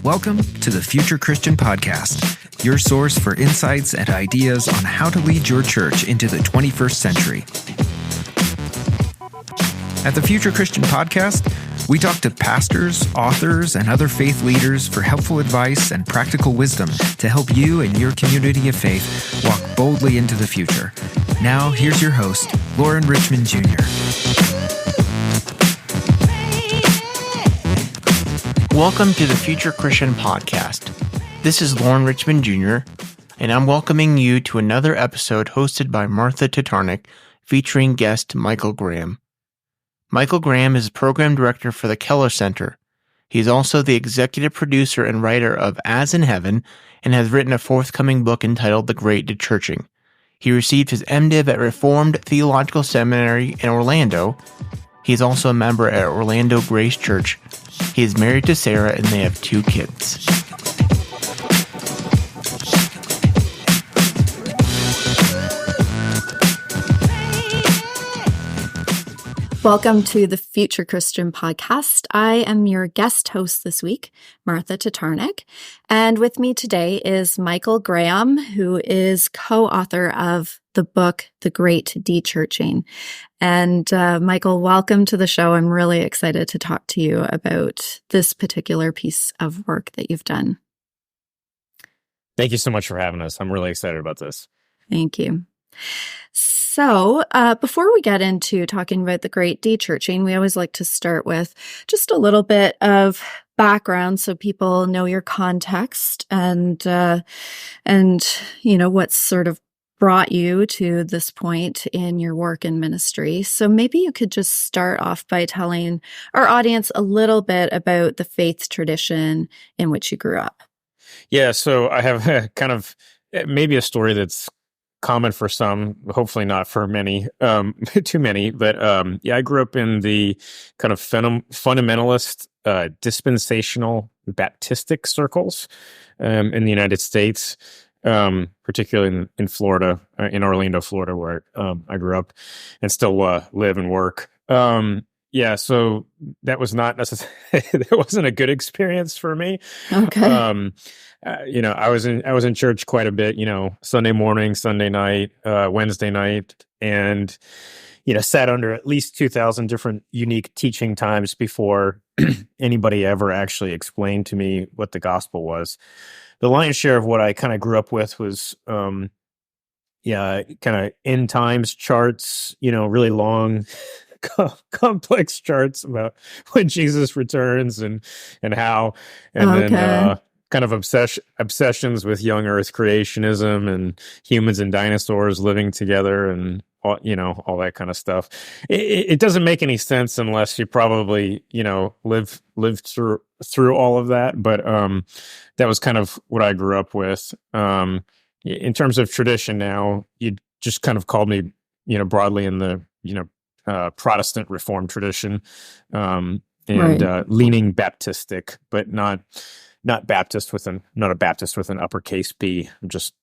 Welcome to the Future Christian Podcast, your source for insights and ideas on how to lead your church into the 21st century. At the Future Christian Podcast, we talk to pastors, authors, and other faith leaders for helpful advice and practical wisdom to help you and your community of faith walk boldly into the future. Now, here's your host, Lauren Richmond Jr. Welcome to the Future Christian Podcast. This is Lauren Richmond Jr., and I'm welcoming you to another episode hosted by Martha Tatarnic, featuring guest Michael Graham. Michael Graham is Program Director for the Keller Center. He's also the executive producer and writer of As in Heaven and has written a forthcoming book entitled The Great Dechurching. He received his MDiv at Reformed Theological Seminary in Orlando. He is also a member at Orlando Grace Church. He is married to Sarah and they have 2 kids. Welcome to the Future Christian Podcast. I am your guest host this week, Martha Tatarnic, and with me today is Michael Graham, who is co-author of the book, The Great Dechurching. And Michael, welcome to the show. I'm really excited to talk to you about this particular piece of work that you've done. Thank you so much for having us. I'm really excited about this. Thank you. So before we get into talking about the Great Dechurching, we always like to start with just a little bit of background so people know your context and you know what's sort of brought you to this point in your work and ministry. So maybe you could just start off by telling our audience a little bit about the faith tradition in which you grew up. Yeah, so I have a kind of maybe a story that's common for some, hopefully not for many, too many. But yeah, I grew up in the kind of fundamentalist, dispensational Baptistic circles in the United States, particularly in Florida, in Orlando, Florida, where I grew up and still live and work. Yeah, so that was not necessarily, that wasn't a good experience for me. Okay. You know, I was in church quite a bit, you know, Sunday morning, Sunday night, Wednesday night, and, you know, sat under at least 2,000 different unique teaching times before anybody ever actually explained to me what the gospel was. The lion's share of what I kind of grew up with was, yeah, kind of end times charts, you know, really long, complex charts about when Jesus returns and how, and then kind of obsessions with young Earth creationism and humans and dinosaurs living together and all, you know, all that kind of stuff. It doesn't make any sense unless you probably, you know, lived through all of that. But that was kind of what I grew up with. In terms of tradition, now you just kind of called me, you know, broadly in the, you know, Protestant Reformed tradition, and right. Leaning Baptistic, but not Baptist not a Baptist with an uppercase B, just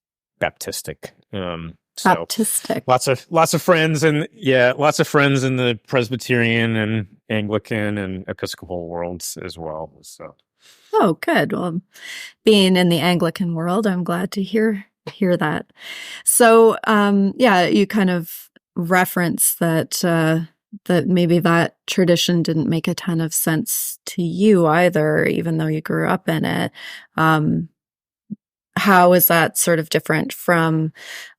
Baptistic. Baptistic. Lots of friends in the Presbyterian and Anglican and Episcopal worlds as well. So, oh, good. Well, being in the Anglican world, I'm glad to hear that. So, yeah, you kind of reference that maybe that tradition didn't make a ton of sense to you either, even though you grew up in it. How is that sort of different from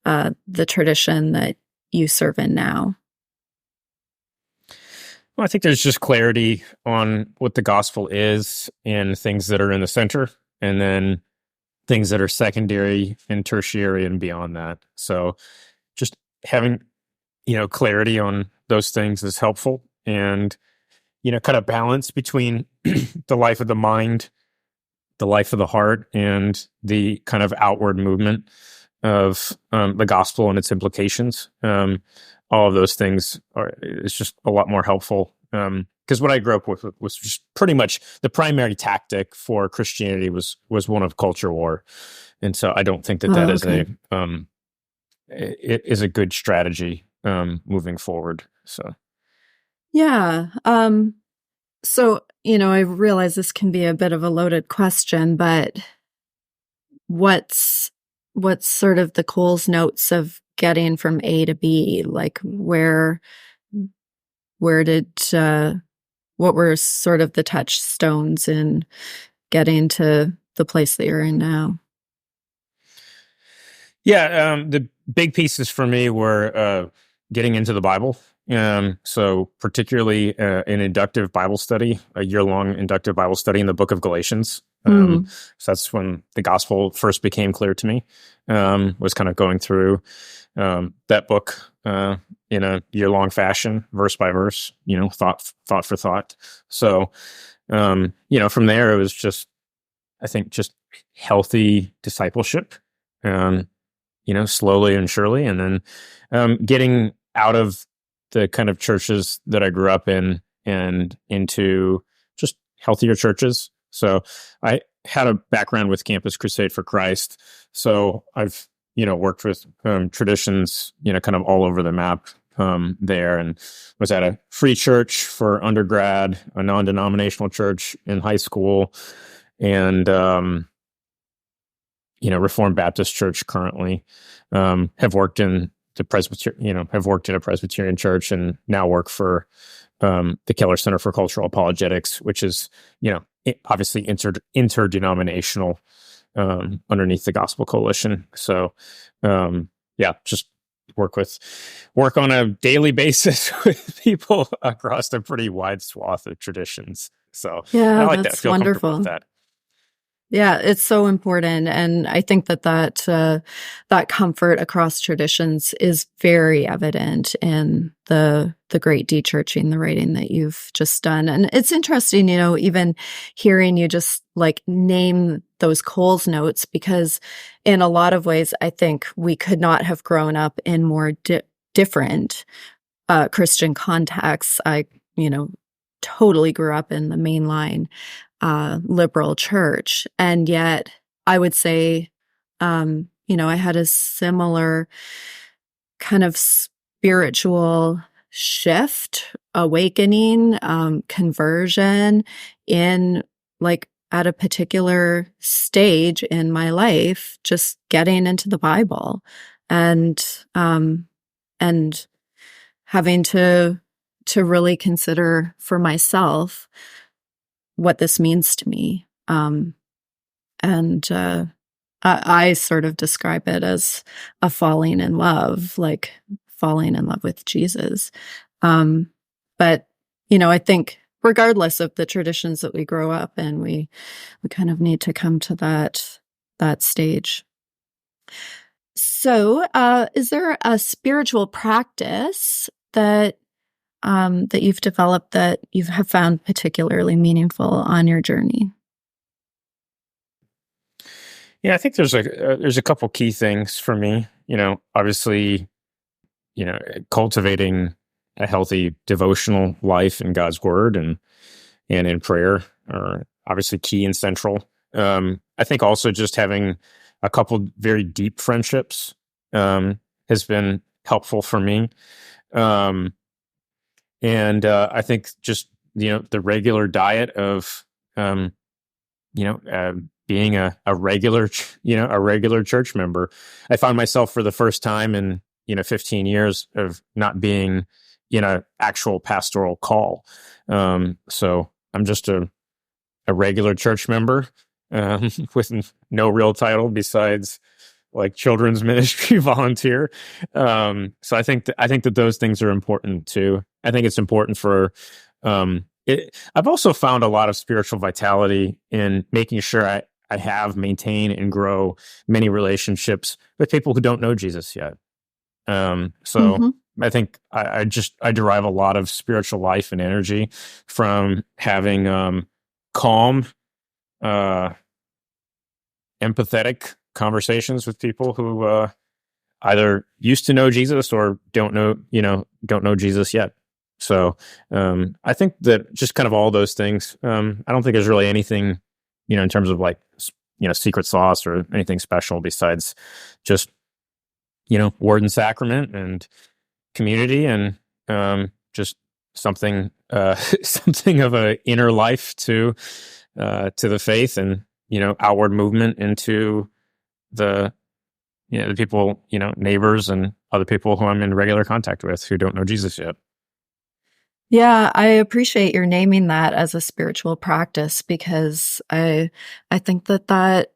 the tradition that you serve in now? Well, I think there's just clarity on what the gospel is and things that are in the center, and then things that are secondary and tertiary and beyond that. So just having, you know, clarity on those things is helpful, and, you know, kind of balance between the life of the mind, the life of the heart, and the kind of outward movement of the gospel and its implications. All of those things is just a lot more helpful. Because what I grew up with was just pretty much the primary tactic for Christianity was one of culture war, and so I don't think that is a good strategy moving forward. So, yeah. So, I realize this can be a bit of a loaded question, but what's sort of the Coles notes of getting from A to B? Like where did what were sort of the touchstones in getting to the place that you're in now? Yeah, the big pieces for me were getting into the Bible. So particularly an inductive Bible study, a year-long inductive Bible study in the book of Galatians. So that's when the gospel first became clear to me. Was kind of going through that book in a year-long fashion, verse by verse, thought for thought. So, from there, it was just, I think, just healthy discipleship, slowly and surely. And then getting out of the kind of churches that I grew up in and into just healthier churches. So I had a background with Campus Crusade for Christ. So I've, worked with traditions, kind of all over the map there, and was at a free church for undergrad, a non-denominational church in high school, and, Reformed Baptist Church currently. Have worked in the have worked in a Presbyterian church, and now work for the Keller Center for Cultural Apologetics, which is, obviously interdenominational underneath the Gospel Coalition. So, just work on a daily basis with people across a pretty wide swath of traditions. So Yeah, I like that's that. Feel comfortable wonderful. with that. Yeah, it's so important, and I think that comfort across traditions is very evident in the great de-churching, the writing that you've just done. And it's interesting, even hearing you just like name those Coles notes, because in a lot of ways, I think we could not have grown up in more different Christian contexts. I, totally grew up in the mainline liberal church. And yet I would say, I had a similar kind of spiritual shift, awakening, conversion in like at a particular stage in my life, just getting into the Bible and having to really consider for myself what this means to me. I sort of describe it as a falling in love, like falling in love with Jesus. But, I think regardless of the traditions that we grow up in, we kind of need to come to that stage. So, is there a spiritual practice that you've developed that you have found particularly meaningful on your journey? Yeah, I think there's a couple key things for me. Obviously, cultivating a healthy devotional life in God's Word and in prayer are obviously key and central. I think also just having a couple very deep friendships has been helpful for me. And I think just, the regular diet of, being a regular, a regular church member. I found myself for the first time in, 15 years of not being in an actual pastoral call. So I'm just a regular church member with no real title besides like children's ministry volunteer. So I think that those things are important too. I think it's important for, I've also found a lot of spiritual vitality in making sure I have, maintain, and grow many relationships with people who don't know Jesus yet. I think I derive a lot of spiritual life and energy from having calm, empathetic conversations with people who either used to know Jesus or don't know Jesus yet. So I think that just kind of all those things. I don't think there's really anything, in terms of like, secret sauce or anything special besides just, word and sacrament and community and just something something of an inner life to the faith, and outward movement into the the people, neighbors and other people who I'm in regular contact with who don't know Jesus yet. Yeah, I appreciate your naming that as a spiritual practice, because I think that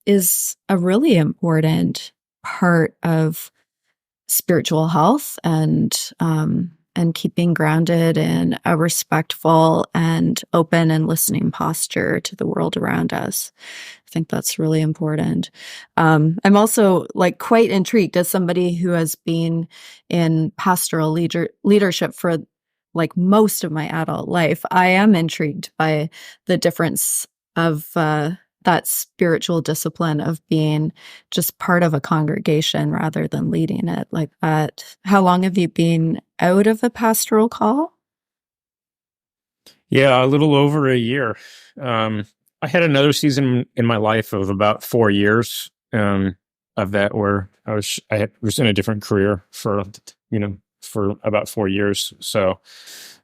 is a really important part of spiritual health, and keeping grounded in a respectful and open and listening posture to the world around us. I think that's really important. I'm also quite intrigued, as somebody who has been in pastoral leadership for most of my adult life. I am intrigued by the difference of that spiritual discipline of being just part of a congregation rather than leading it like that. How long have you been out of a pastoral call? Yeah, a little over a year. I had another season in my life of about 4 years of that, where I was in a different career for about 4 years. So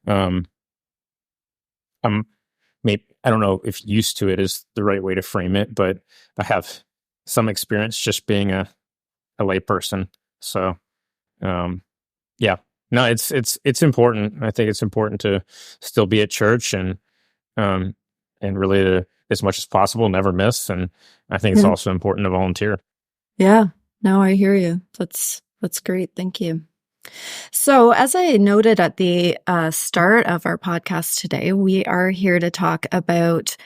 I'm maybe, I don't know if used to it is the right way to frame it, but I have some experience just being a lay person. So yeah, no, it's important. I think it's important to still be at church and really to, as much as possible, never miss. And I think it's also important to volunteer. Yeah, no, I hear you. That's great. Thank you. So, as I noted at the start of our podcast today, we are here to talk about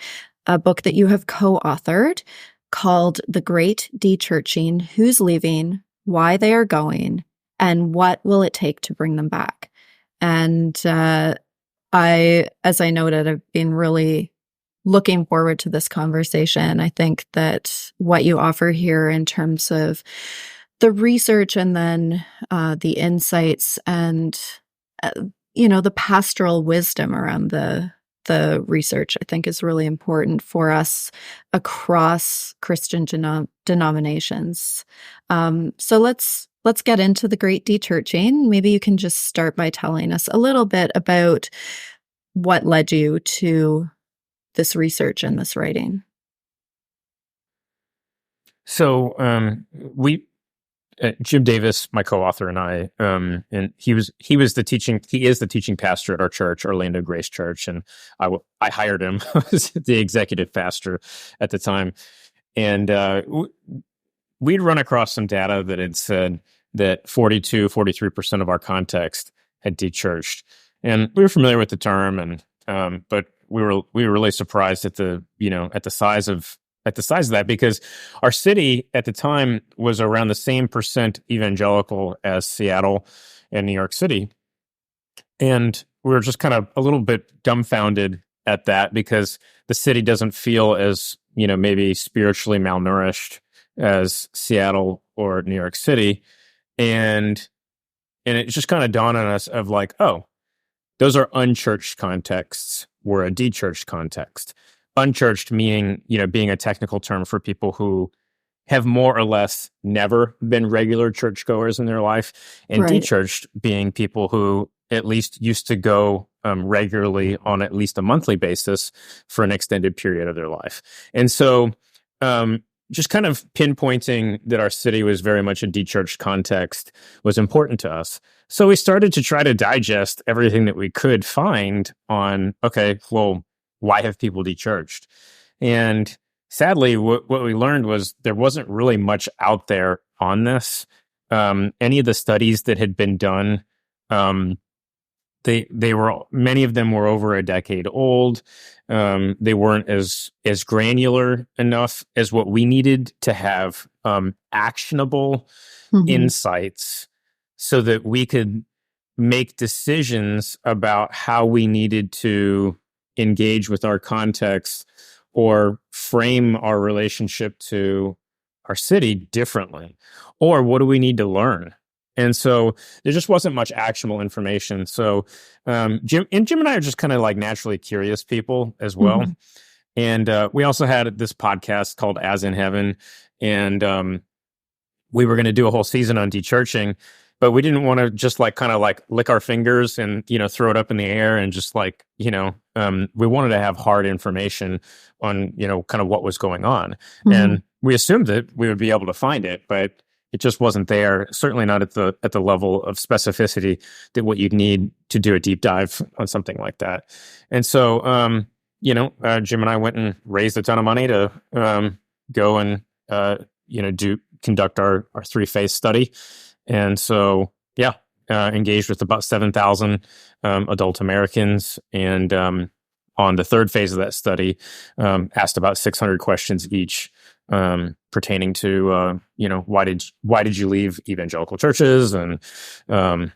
a book that you have co-authored called The Great De-Churching: Who's Leaving, Why They Are Going, and What Will It Take to Bring Them Back. And as I noted, I've been really looking forward to this conversation. I think that what you offer here in terms of the research and then the insights and the pastoral wisdom around the research, I think, is really important for us across Christian denominations. So let's get into the Great De-Churching. Maybe you can just start by telling us a little bit about what led you to this research and this writing. So Jim Davis, my co-author, and I, and he is the teaching pastor at our church, Orlando Grace Church, and I hired him as the executive pastor at the time, and we'd run across some data that had said that 43% of our context had de-churched, and we were familiar with the term, and but we were really surprised at the size of that, because our city at the time was around the same percent evangelical as Seattle and New York City. And we were just kind of a little bit dumbfounded at that, because the city doesn't feel as, maybe spiritually malnourished as Seattle or New York City. And it just kind of dawned on us of oh, those are unchurched contexts. We're a de-churched context. Unchurched meaning, being a technical term for people who have more or less never been regular churchgoers in their life, and Right. de-churched being people who at least used to go regularly on at least a monthly basis for an extended period of their life. And so just kind of pinpointing that our city was very much a de-churched context was important to us. So we started to try to digest everything that we could find on, okay, well, why have people de-churched? And sadly, what we learned was there wasn't really much out there on this. Any of the studies that had been done, many of them were over a decade old. They weren't as granular enough as what we needed to have actionable insights, so that we could make decisions about how we needed to engage with our context or frame our relationship to our city differently, or what do we need to learn? And so there just wasn't much actionable information. So Jim and I are just kind of naturally curious people as well. And we also had this podcast called As in Heaven, and we were going to do a whole season on de-churching. but we didn't want to just like kind of like lick our fingers and, throw it up in the air and just like, we wanted to have hard information on, kind of what was going on. Mm-hmm. And we assumed that we would be able to find it, but it just wasn't there. Certainly not at the level of specificity that what you'd need to do a deep dive on something like that. And so, Jim and I went and raised a ton of money to go and conduct our 3-phase study. And so, engaged with about 7,000 adult Americans, and on the 3rd phase of that study, asked about 600 questions each, pertaining to why did you leave evangelical churches, and are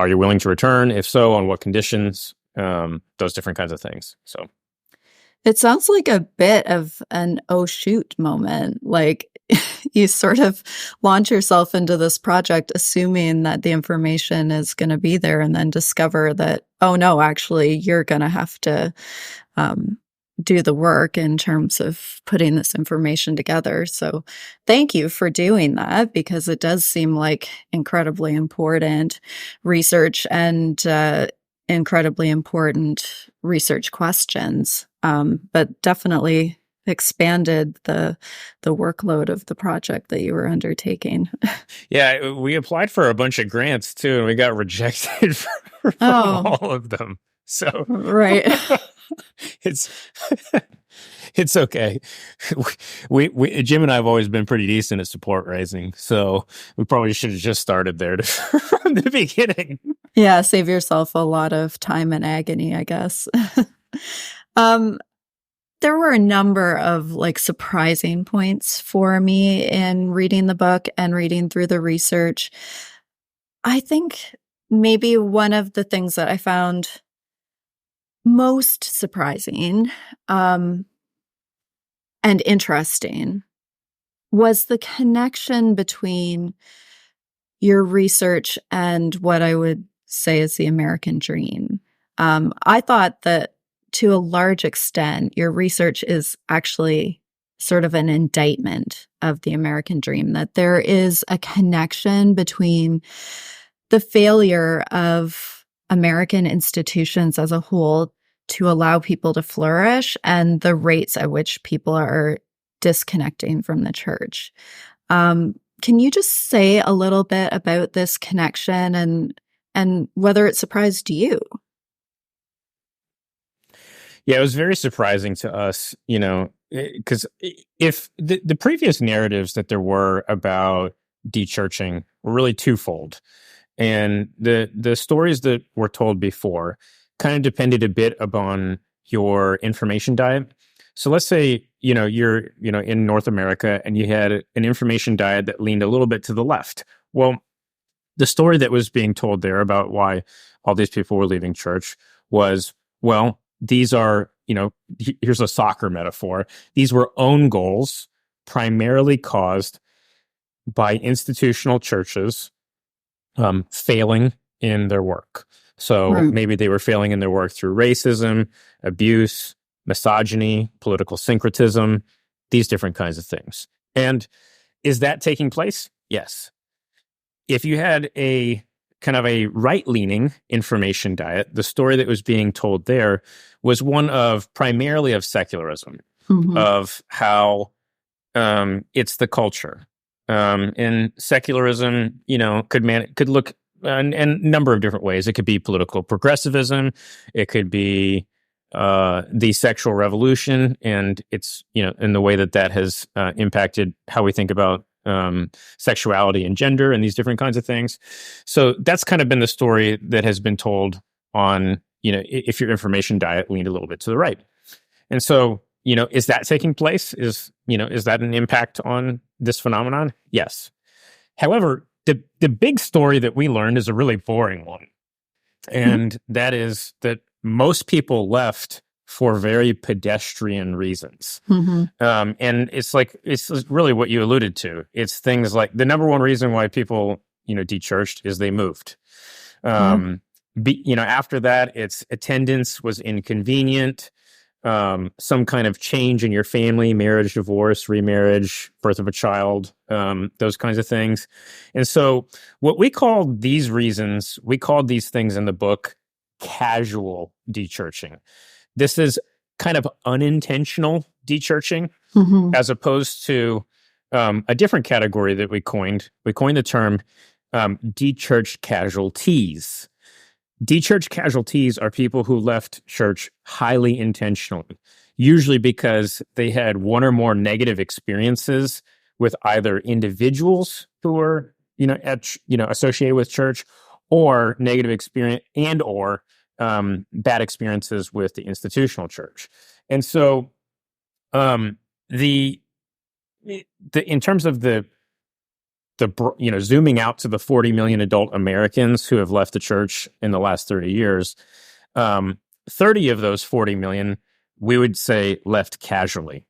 you willing to return? If so, on what conditions? Those different kinds of things. So it sounds like a bit of an oh shoot moment. Like you sort of launch yourself into this project assuming that the information is going to be there, and then discover that, oh no, actually you're going to have to do the work in terms of putting this information together. So thank you for doing that, because it does seem like incredibly important research and incredibly important research questions, but definitely expanded the workload of the project that you were undertaking. Yeah, we applied for a bunch of grants too, and we got rejected from all of them. So right. It's okay. We Jim and I have always been pretty decent at support raising, so we probably should have just started there from the beginning. Yeah, save yourself a lot of time and agony, I guess. There were a number of like surprising points for me in reading the book and reading through the research. I think maybe one of the things that I found most surprising and interesting was the connection between your research and what I would say is the American dream. I thought that to a large extent, your research is actually sort of an indictment of the American dream, that there is a connection between the failure of American institutions as a whole to allow people to flourish and the rates at which people are disconnecting from the church. Can you just say a little bit about this connection and whether it surprised you? Yeah, it was very surprising to us, because if the previous narratives that there were about de-churching were really twofold. And the stories that were told before kind of depended a bit upon your information diet. So let's say, you're, in North America and you had an information diet that leaned a little bit to the left. Well, the story that was being told there about why all these people were leaving church was, well, these are, here's a soccer metaphor. These were own goals primarily caused by institutional churches failing in their work. So maybe they were failing in their work through racism, abuse, misogyny, political syncretism, these different kinds of things. And is that taking place? Yes. If you had a kind of a right-leaning information diet, the story that was being told there was one of primarily of secularism, of how it's the culture. And secularism, could look in a number of different ways. It could be political progressivism. It could be the sexual revolution, and it's, in the way that has impacted how we think about sexuality and gender and these different kinds of things. So that's kind of been the story that has been told on, if your information diet leaned a little bit to the right. And so, is that taking place? Is that an impact on this phenomenon? Yes. However, the big story that we learned is a really boring one. And that is that most people left for very pedestrian reasons. And it's really what you alluded to. It's things like the number one reason why people, de-churched is they moved. After that, it's attendance was inconvenient. some kind of change in your family, marriage, divorce, remarriage, birth of a child, those kinds of things. And so what we called these reasons, we called these things in the book casual dechurching. This is kind of unintentional dechurching, as opposed to a different category that we coined. We coined the term dechurched casualties. Dechurched casualties are people who left church highly intentionally, usually because they had one or more negative experiences with either individuals who were, associated with church, or negative experience or bad experiences with the institutional church. And so, in terms of the zooming out to the 40 million adult Americans who have left the church in the last 30 years, 30 of those 40 million, we would say, left casually.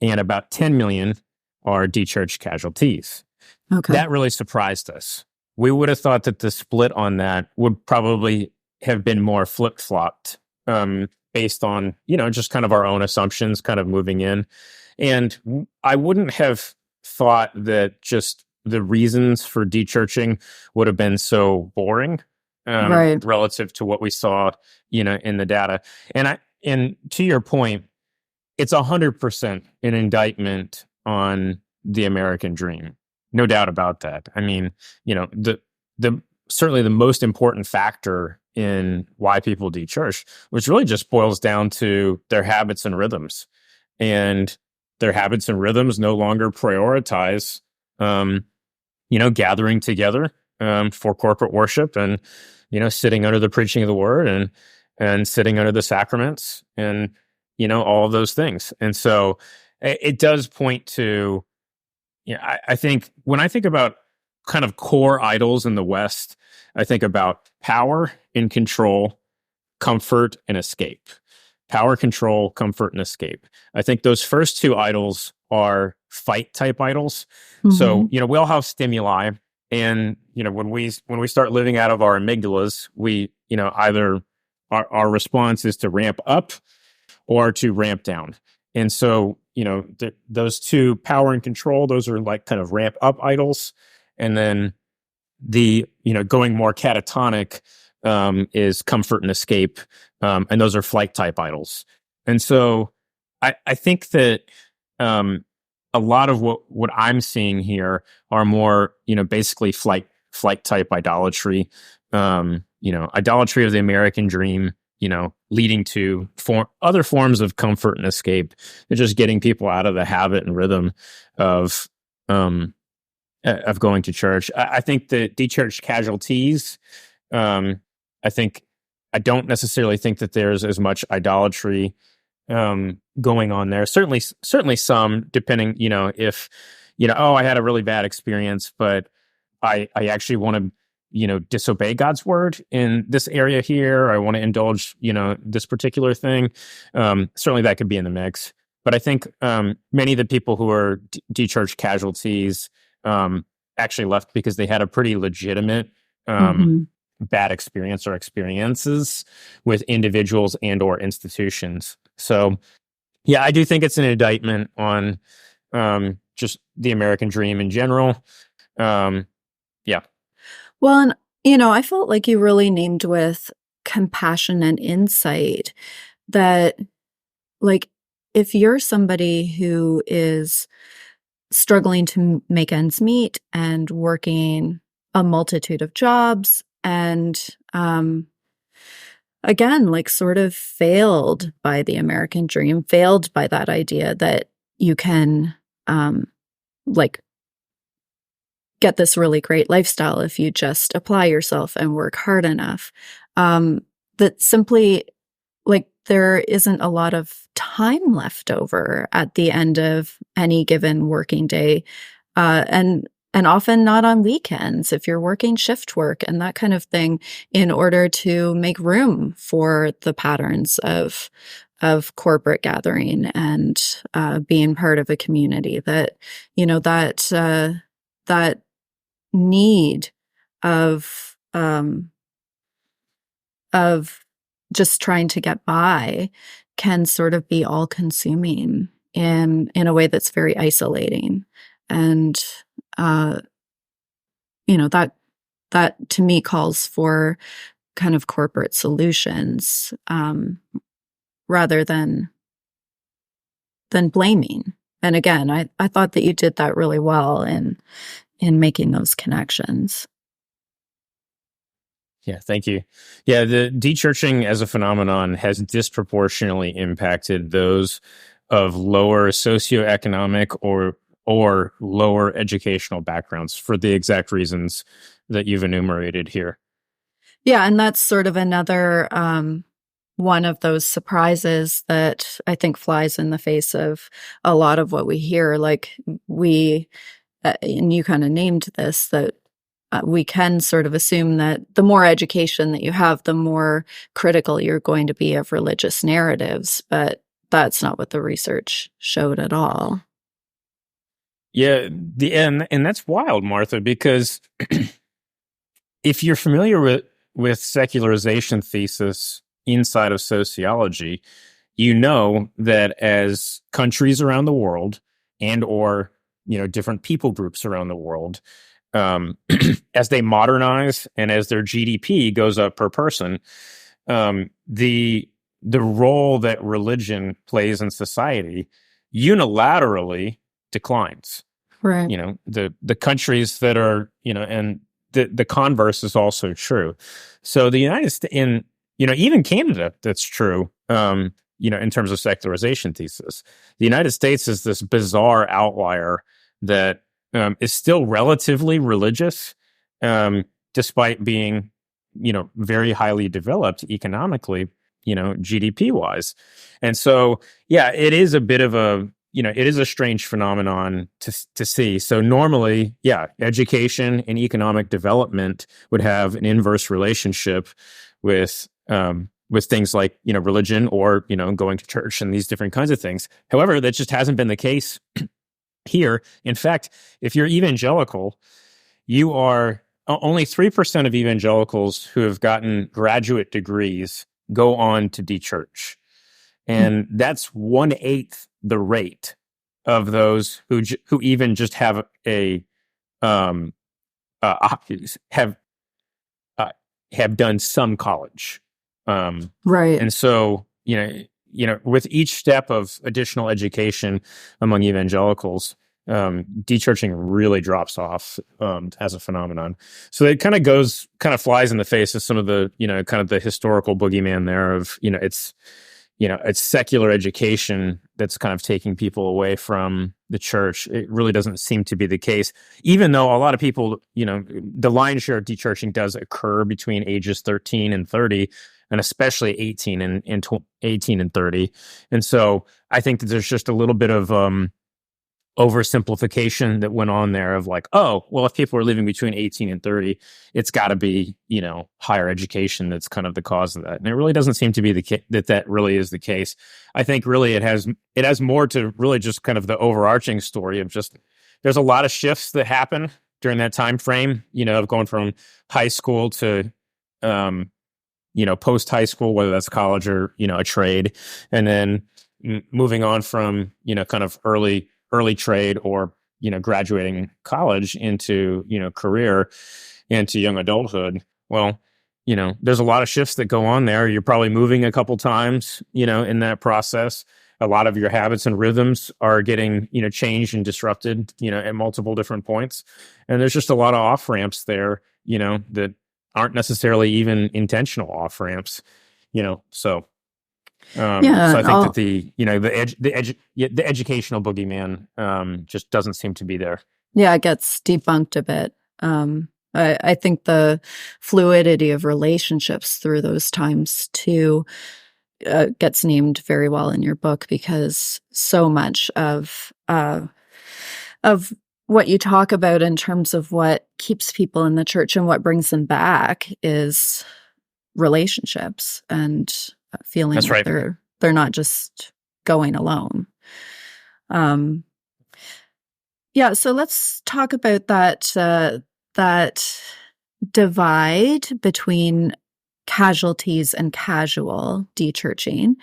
And about 10 million are dechurched casualties. Okay. That really surprised us. We would have thought that the split on that would probably have been more flip-flopped based on, just kind of our own assumptions kind of moving in. And I wouldn't have thought that just the reasons for dechurching would have been so boring Right. relative to what we saw, in the data. And to your point, it's 100% an indictment on the American dream. No doubt about that. I mean, the certainly the most important factor in why people dechurch, which really just boils down to their habits and rhythms. And their habits and rhythms no longer prioritize gathering together for corporate worship and, sitting under the preaching of the word and sitting under the sacraments and, all of those things. And so it does point to, I think when I think about kind of core idols in the West, I think about power and control, comfort and escape. Power, control, comfort, and escape. I think those first two idols are fight type idols. So, we all have stimuli, and when we start living out of our amygdalas, we either our response is to ramp up or to ramp down. And so, those two, power and control, those are like kind of ramp up idols, and then the going more catatonic is comfort and escape, and those are flight type idols. And so I think that a lot of what I'm seeing here are more basically flight type idolatry, idolatry of the American dream, leading to other forms of comfort and escape. They're just getting people out of the habit and rhythm of going to church. I think the dechurched casualties, I don't necessarily think that there's as much idolatry going on there. Certainly some, depending, if, I had a really bad experience, but I actually want to, disobey God's word in this area here. I want to indulge, this particular thing. Certainly that could be in the mix. But I think many of the people who are dechurched casualties actually left because they had a pretty legitimate bad experience or experiences with individuals and or institutions. So, yeah, I do think it's an indictment on just the American dream in general. Yeah. Well, and, I felt like you really named with compassion and insight that, like, if you're somebody who is struggling to make ends meet and working a multitude of jobs and, again, like sort of failed by the American dream, failed by that idea that you can, get this really great lifestyle if you just apply yourself and work hard enough. That simply, there isn't a lot of time left over at the end of any given working day. And often not on weekends if you're working shift work and that kind of thing, in order to make room for the patterns of corporate gathering and being part of a community. That that need of just trying to get by can sort of be all consuming in a way that's very isolating. And, that to me calls for kind of corporate solutions, rather than blaming. And again, I thought that you did that really well in making those connections. Yeah, thank you. Yeah, the de-churching as a phenomenon has disproportionately impacted those of lower socioeconomic or lower educational backgrounds for the exact reasons that you've enumerated here. Yeah, and that's sort of another one of those surprises that I think flies in the face of a lot of what we hear. Like and you kind of named this, that we can sort of assume that the more education that you have, the more critical you're going to be of religious narratives. But that's not what the research showed at all. Yeah, and that's wild, Martha, because if you're familiar with secularization thesis inside of sociology, you know that as countries around the world or different people groups around the world, as they modernize and as their GDP goes up per person, the role that religion plays in society unilaterally declines. Right. The countries that are, and the converse is also true. So the United States, even Canada, that's true, in terms of secularization thesis. The United States is this bizarre outlier that is still relatively religious, despite being, very highly developed economically, GDP wise. And so, yeah, it is a bit of it is a strange phenomenon to see. So normally, yeah, education and economic development would have an inverse relationship with things like, religion or, going to church and these different kinds of things. However, that just hasn't been the case here. In fact, if you're evangelical, you are only 3% of evangelicals who have gotten graduate degrees go on to de-church. And that's 1/8 the rate of those who even just have have done some college. Right. And so, with each step of additional education among evangelicals, de-churching really drops off as a phenomenon. So it kind of flies in the face of some of the, kind of the historical boogeyman there of, it's secular education that's kind of taking people away from the church. It really doesn't seem to be the case, even though a lot of people, the lion's share of de-churching does occur between ages 13 and 30, and especially 18 and 30. And so I think that there's just a little bit of oversimplification that went on there of like, oh, well, if people are living between 18 and 30, it's got to be, higher education that's kind of the cause of that. And it really doesn't seem to be that really is the case. I think really it has more to really just kind of the overarching story of just there's a lot of shifts that happen during that time frame, of going from high school to post high school, whether that's college or, a trade, and then moving on from, kind of early trade or, graduating college into, career, into young adulthood. Well, there's a lot of shifts that go on there. You're probably moving a couple times, in that process. A lot of your habits and rhythms are getting, changed and disrupted, at multiple different points. And there's just a lot of off ramps there, that aren't necessarily even intentional off ramps, so. So I think that the educational boogeyman just doesn't seem to be there. Yeah, it gets debunked a bit. I think the fluidity of relationships through those times too gets named very well in your book, because so much of what you talk about in terms of what keeps people in the church and what brings them back is relationships and feeling That's like right. they're not just going alone. Yeah, so let's talk about that divide between casualties and casual dechurching,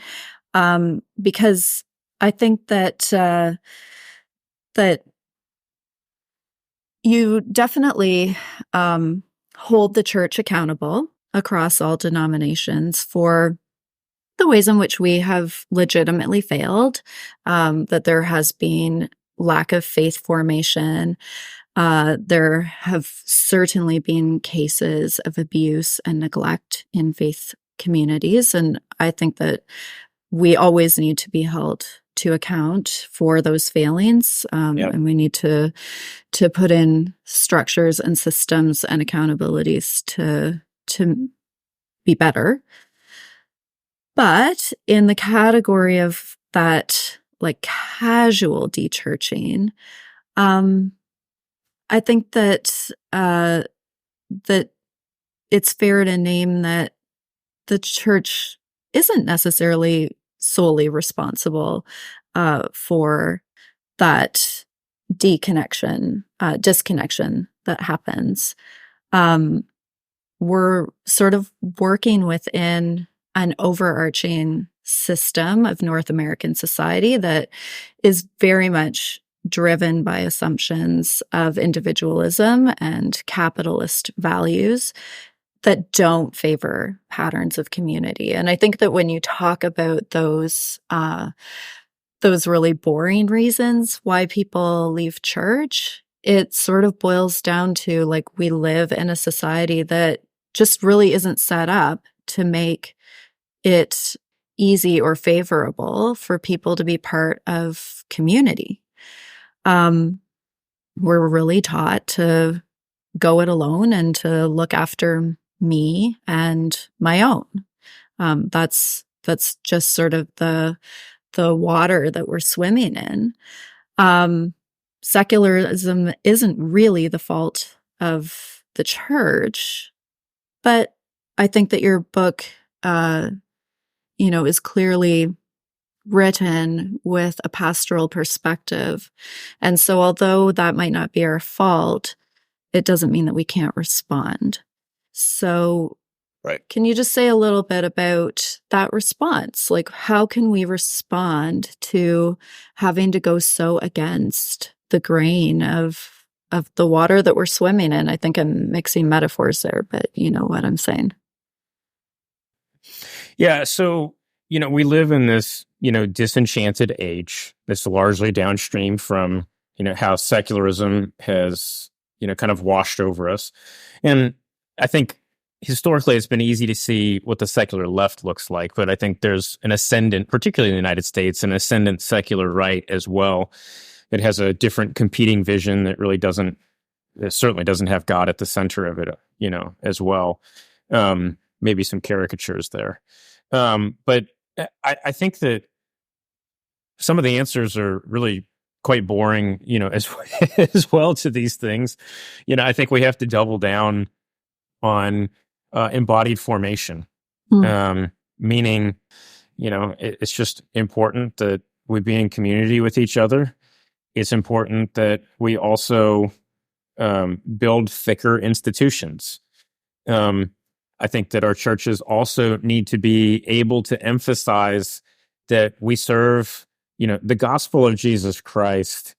because I think that that you definitely hold the church accountable across all denominations for the ways in which we have legitimately failed, that there has been lack of faith formation. There have certainly been cases of abuse and neglect in faith communities. And I think that we always need to be held to account for those failings. And we need to put in structures and systems and accountabilities to be better. But in the category of that, like casual dechurching, I think that that it's fair to name that the church isn't necessarily solely responsible for that disconnection that happens. We're sort of working within an overarching system of North American society that is very much driven by assumptions of individualism and capitalist values that don't favor patterns of community. And I think that when you talk about those really boring reasons why people leave church, it sort of boils down to like we live in a society that just really isn't set up to make it easy or favorable for people to be part of community. We're really taught to go it alone and to look after me and my own. That's just sort of the water that we're swimming in. Secularism isn't really the fault of the church, but I think that your book, is clearly written with a pastoral perspective. And so although that might not be our fault, it doesn't mean that we can't respond. So right. Can you just say a little bit about that response? Like, how can we respond to having to go so against the grain of the water that we're swimming in? I think I'm mixing metaphors there, but you know what I'm saying. Yeah. So, we live in this, disenchanted age that's largely downstream from, how secularism has, kind of washed over us. And I think historically it's been easy to see what the secular left looks like, but I think there's an ascendant, particularly in the United States, an ascendant secular right as well. It has a different competing vision that really it certainly doesn't have God at the center of it, as well. Maybe some caricatures there. But I think that some of the answers are really quite boring, as well to these things. I think we have to double down on embodied formation, meaning, it's just important that we be in community with each other. It's important that we also build thicker institutions. I think that our churches also need to be able to emphasize that we serve, the gospel of Jesus Christ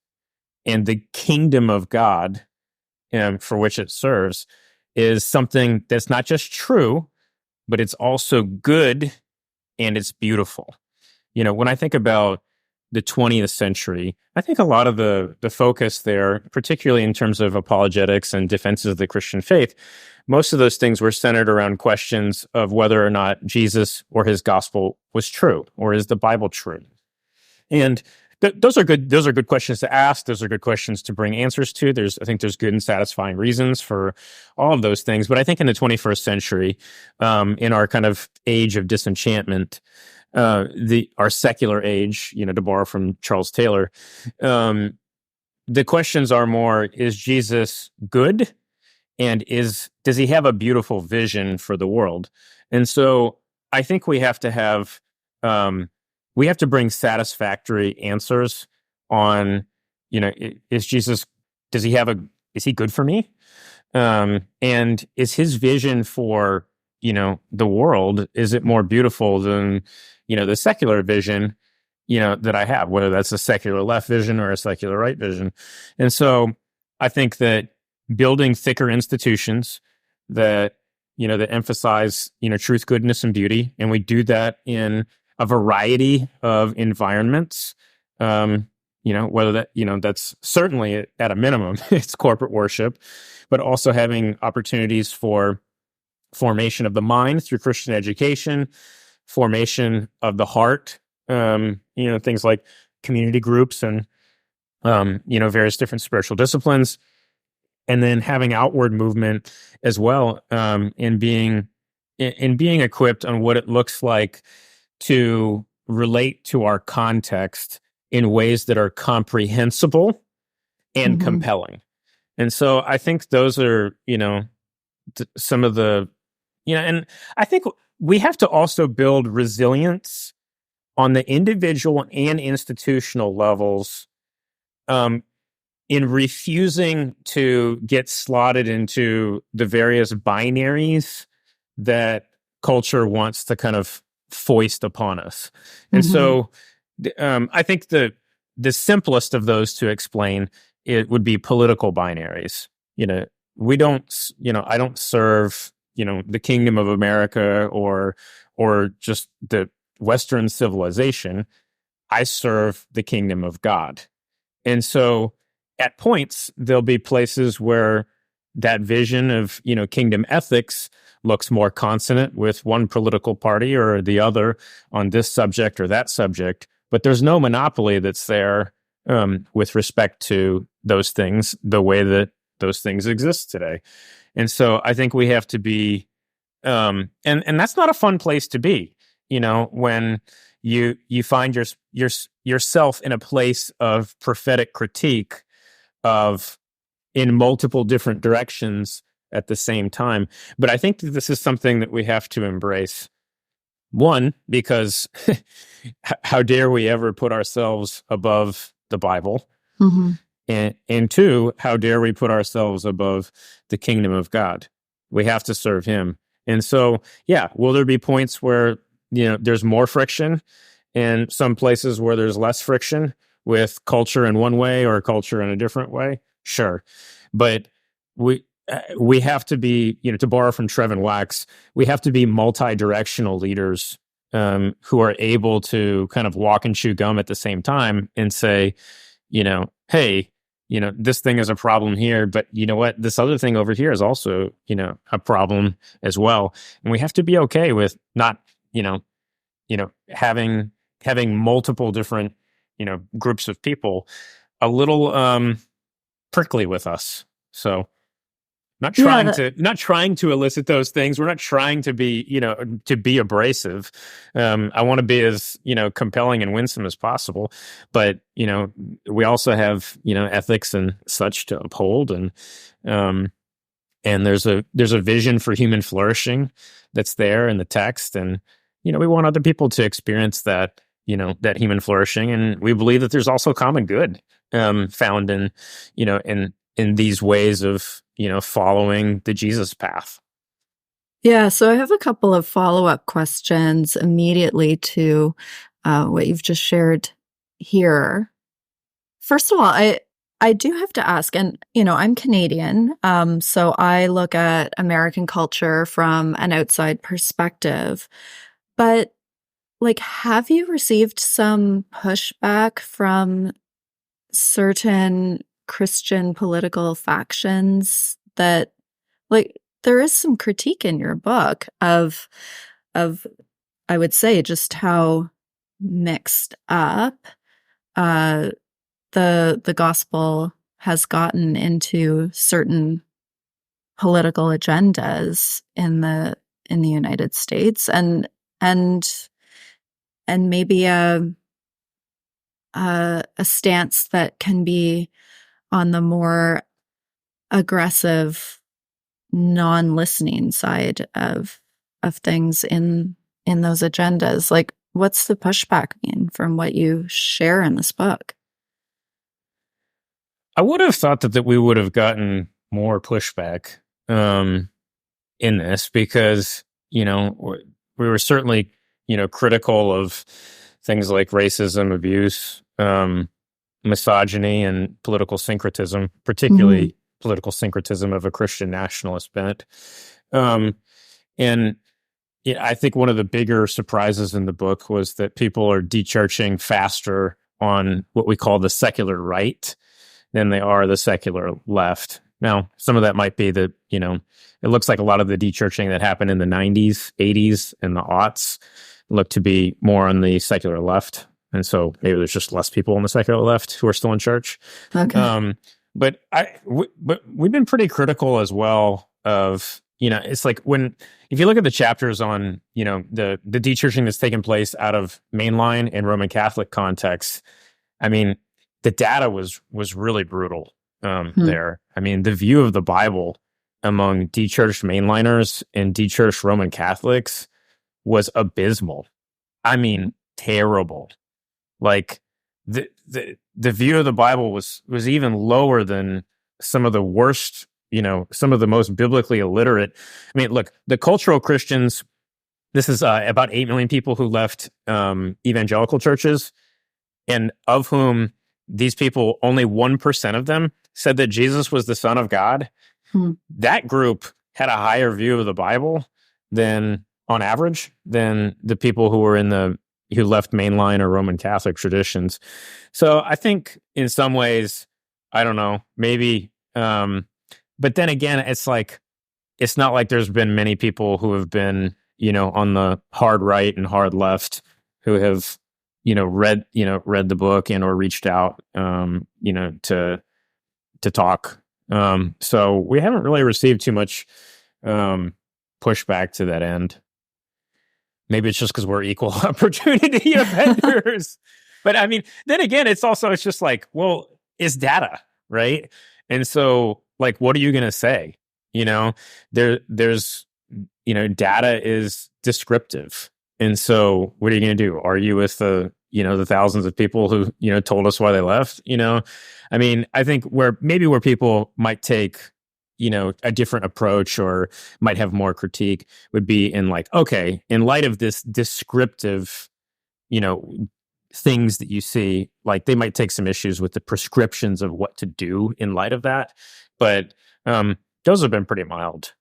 and the kingdom of God, for which it serves, is something that's not just true, but it's also good and it's beautiful. When I think about the 20th century, I think a lot of the focus there, particularly in terms of apologetics and defenses of the Christian faith, most of those things were centered around questions of whether or not Jesus or his gospel was true, or is the Bible true? And those are good questions to ask. Those are good questions to bring answers to. I think there's good and satisfying reasons for all of those things. But I think in the 21st century, in our kind of age of disenchantment, our secular age, to borrow from Charles Taylor, the questions are more: is Jesus good? And does he have a beautiful vision for the world? And so I think we have to bring satisfactory answers on, is Jesus, is he good for me? And is his vision for the world, is it more beautiful than, the secular vision, that I have, whether that's a secular left vision or a secular right vision. And so I think that building thicker institutions that, that emphasize, truth, goodness, and beauty, and we do that in a variety of environments, whether that, that's certainly at a minimum, it's corporate worship, but also having opportunities for formation of the mind through Christian education, formation of the heart, things like community groups and, various different spiritual disciplines, and then having outward movement as well, in being equipped on what it looks like to relate to our context in ways that are comprehensible and compelling. And so I think those are, some of the, and I think we have to also build resilience on the individual and institutional levels, in refusing to get slotted into the various binaries that culture wants to kind of foist upon us. And so I think the simplest of those to explain, it would be political binaries. We don't, I don't serve, the kingdom of America or just the Western civilization. I serve the kingdom of God. And so at points, there'll be places where that vision of, kingdom ethics looks more consonant with one political party or the other on this subject or that subject, but there's no monopoly that's there, with respect to those things, the way that those things exist today. And so I think we have to be, and that's not a fun place to be, when you find yourself in a place of prophetic critique of in multiple different directions at the same time. But I think that this is something that we have to embrace. One, because how dare we ever put ourselves above the Bible? And two, how dare we put ourselves above the kingdom of God? We have to serve him. And so, will there be points where, there's more friction, and some places where there's less friction with culture in one way or culture in a different way? Sure. But we have to be, to borrow from Trevin Wax, we have to be multi-directional leaders, who are able to kind of walk and chew gum at the same time and say, hey, this thing is a problem here, but you know what? This other thing over here is also, a problem as well. And we have to be okay with not, having multiple different, groups of people a little prickly with us. So not trying to elicit those things. We're not trying to be, to be abrasive. I want to be as, compelling and winsome as possible. But, we also have, ethics and such to uphold. And there's a vision for human flourishing that's there in the text. And, we want other people to experience that, that human flourishing. And we believe that there's also common good, found in, in these ways of, following the Jesus path. Yeah, so I have a couple of follow-up questions immediately to what you've just shared here. First of all, I do have to ask, and I'm Canadian, so I look at American culture from an outside perspective. But have you received some pushback from certain Christian political factions that, there is some critique in your book of I would say just how mixed up the gospel has gotten into certain political agendas in the United States, and maybe a stance that can be on the more aggressive, non-listening side of things in those agendas. What's the pushback mean from what you share in this book? I would have thought that we would have gotten more pushback in this because, we were certainly, critical of things like racism, abuse, misogyny, and political syncretism, particularly political syncretism of a Christian nationalist bent. And I think one of the bigger surprises in the book was that people are de-churching faster on what we call the secular right than they are the secular left. Now, some of that might be that, it looks like a lot of the de-churching that happened in the 90s, 80s, and the aughts look to be more on the secular left. And so maybe there's just less people on the secular left who are still in church. Okay. But we've been pretty critical as well of, it's like if you look at the chapters on, the de-churching that's taken place out of mainline and Roman Catholic context, I mean, the data was really brutal there. I mean, the view of the Bible among de-churched mainliners and de-churched Roman Catholics was abysmal. I mean, terrible. Like the view of the Bible was even lower than some of the worst, some of the most biblically illiterate. I mean, look, the cultural Christians, this is about 8 million people who left evangelical churches, and of whom these people, only 1% of them said that Jesus was the Son of God. That group had a higher view of the Bible than, on average, than the people who were who left mainline or Roman Catholic traditions. So I think in some ways, I don't know, maybe, but then again, it's not like there's been many people who have been, on the hard right and hard left who have, read the book and or reached out, to talk. So we haven't really received too much pushback to that end. Maybe it's just because we're equal opportunity offenders. But I mean, then again, it's just like, well, it's data, right? And so, like, what are you going to say? There's data is descriptive. And so what are you going to do? Argue with the thousands of people who, told us why they left? I mean, I think where people might take, a different approach or might have more critique would be in like, okay, in light of this descriptive, things that you see, like they might take some issues with the prescriptions of what to do in light of that. But those have been pretty mild.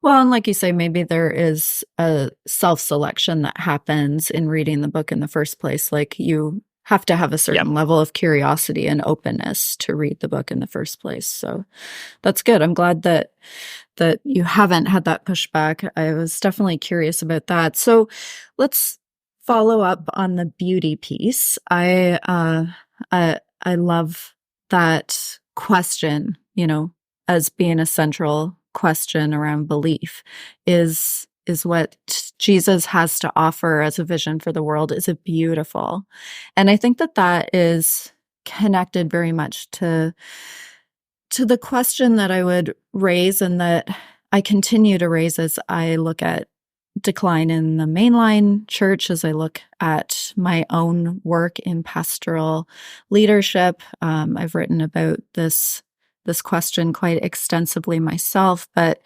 Well, and like you say, maybe there is a self-selection that happens in reading the book in the first place. Like you have to have a certain level of curiosity and openness to read the book in the first place. So that's good. I'm glad that you haven't had that pushback. I was definitely curious about that. So let's follow up on the beauty piece. I love that question, as being a central question around belief. Is what Jesus has to offer as a vision for the world. Is it beautiful? And I think that is connected very much to the question that I would raise and that I continue to raise as I look at decline in the mainline church, as I look at my own work in pastoral leadership. I've written about this question quite extensively myself, but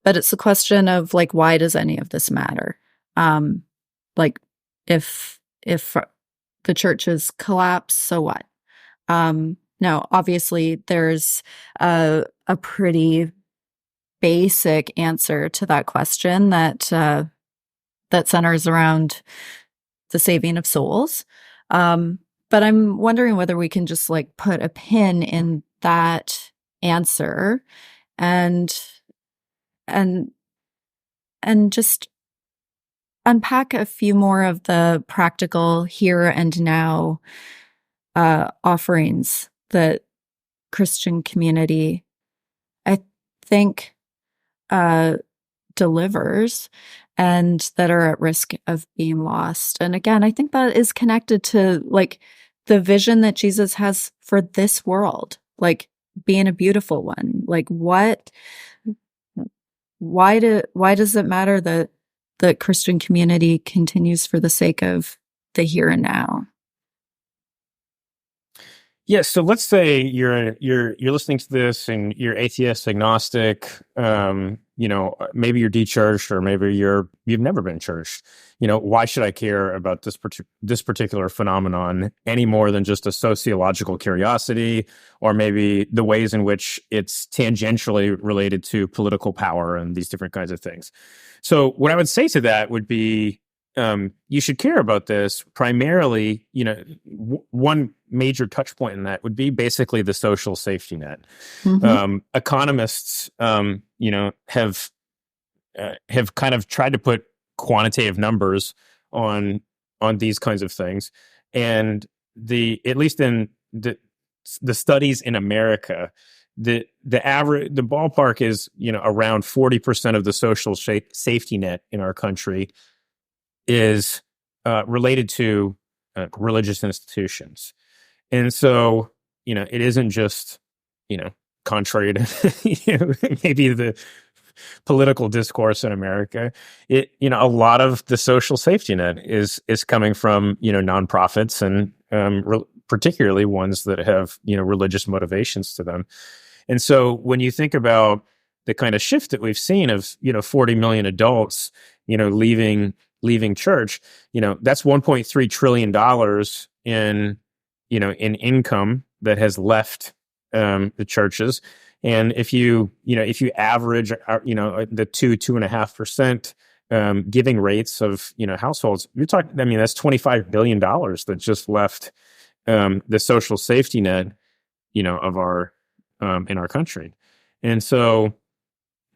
it's a question of like, why does any of this matter? Like if the churches collapse, so what? Now, obviously there's a pretty basic answer to that question that centers around the saving of souls. But I'm wondering whether we can just like put a pin in that answer and just unpack a few more of the practical here and now offerings that Christian community, I think, delivers and that are at risk of being lost. And again, I think that is connected to like the vision that Jesus has for this world, like being a beautiful one. Like why does it matter that the Christian community continues for the sake of the here and now? Yeah, so let's say you're listening to this and you're atheist, agnostic, maybe you're de-churched or maybe you've never been churched. Why should I care about this particular phenomenon any more than just a sociological curiosity, or maybe the ways in which it's tangentially related to political power and these different kinds of things? So what I would say to that would be, you should care about this primarily. One major touch point in that would be basically the social safety net. Mm-hmm. Economists, have kind of tried to put quantitative numbers on these kinds of things, and at least in the studies in America, the ballpark is around 40% of the social safety net in our country is related to religious institutions. And so, it isn't just, contrary to maybe the political discourse in America, a lot of the social safety net is coming from, nonprofits and particularly ones that have, religious motivations to them. And so when you think about the kind of shift that we've seen of, 40 million adults, leaving church, that's $1.3 trillion in income that has left the churches. And if you average, the 2.5% giving rates of, households, you're talking, that's $25 billion that just left the social safety net, of our, in our country. And so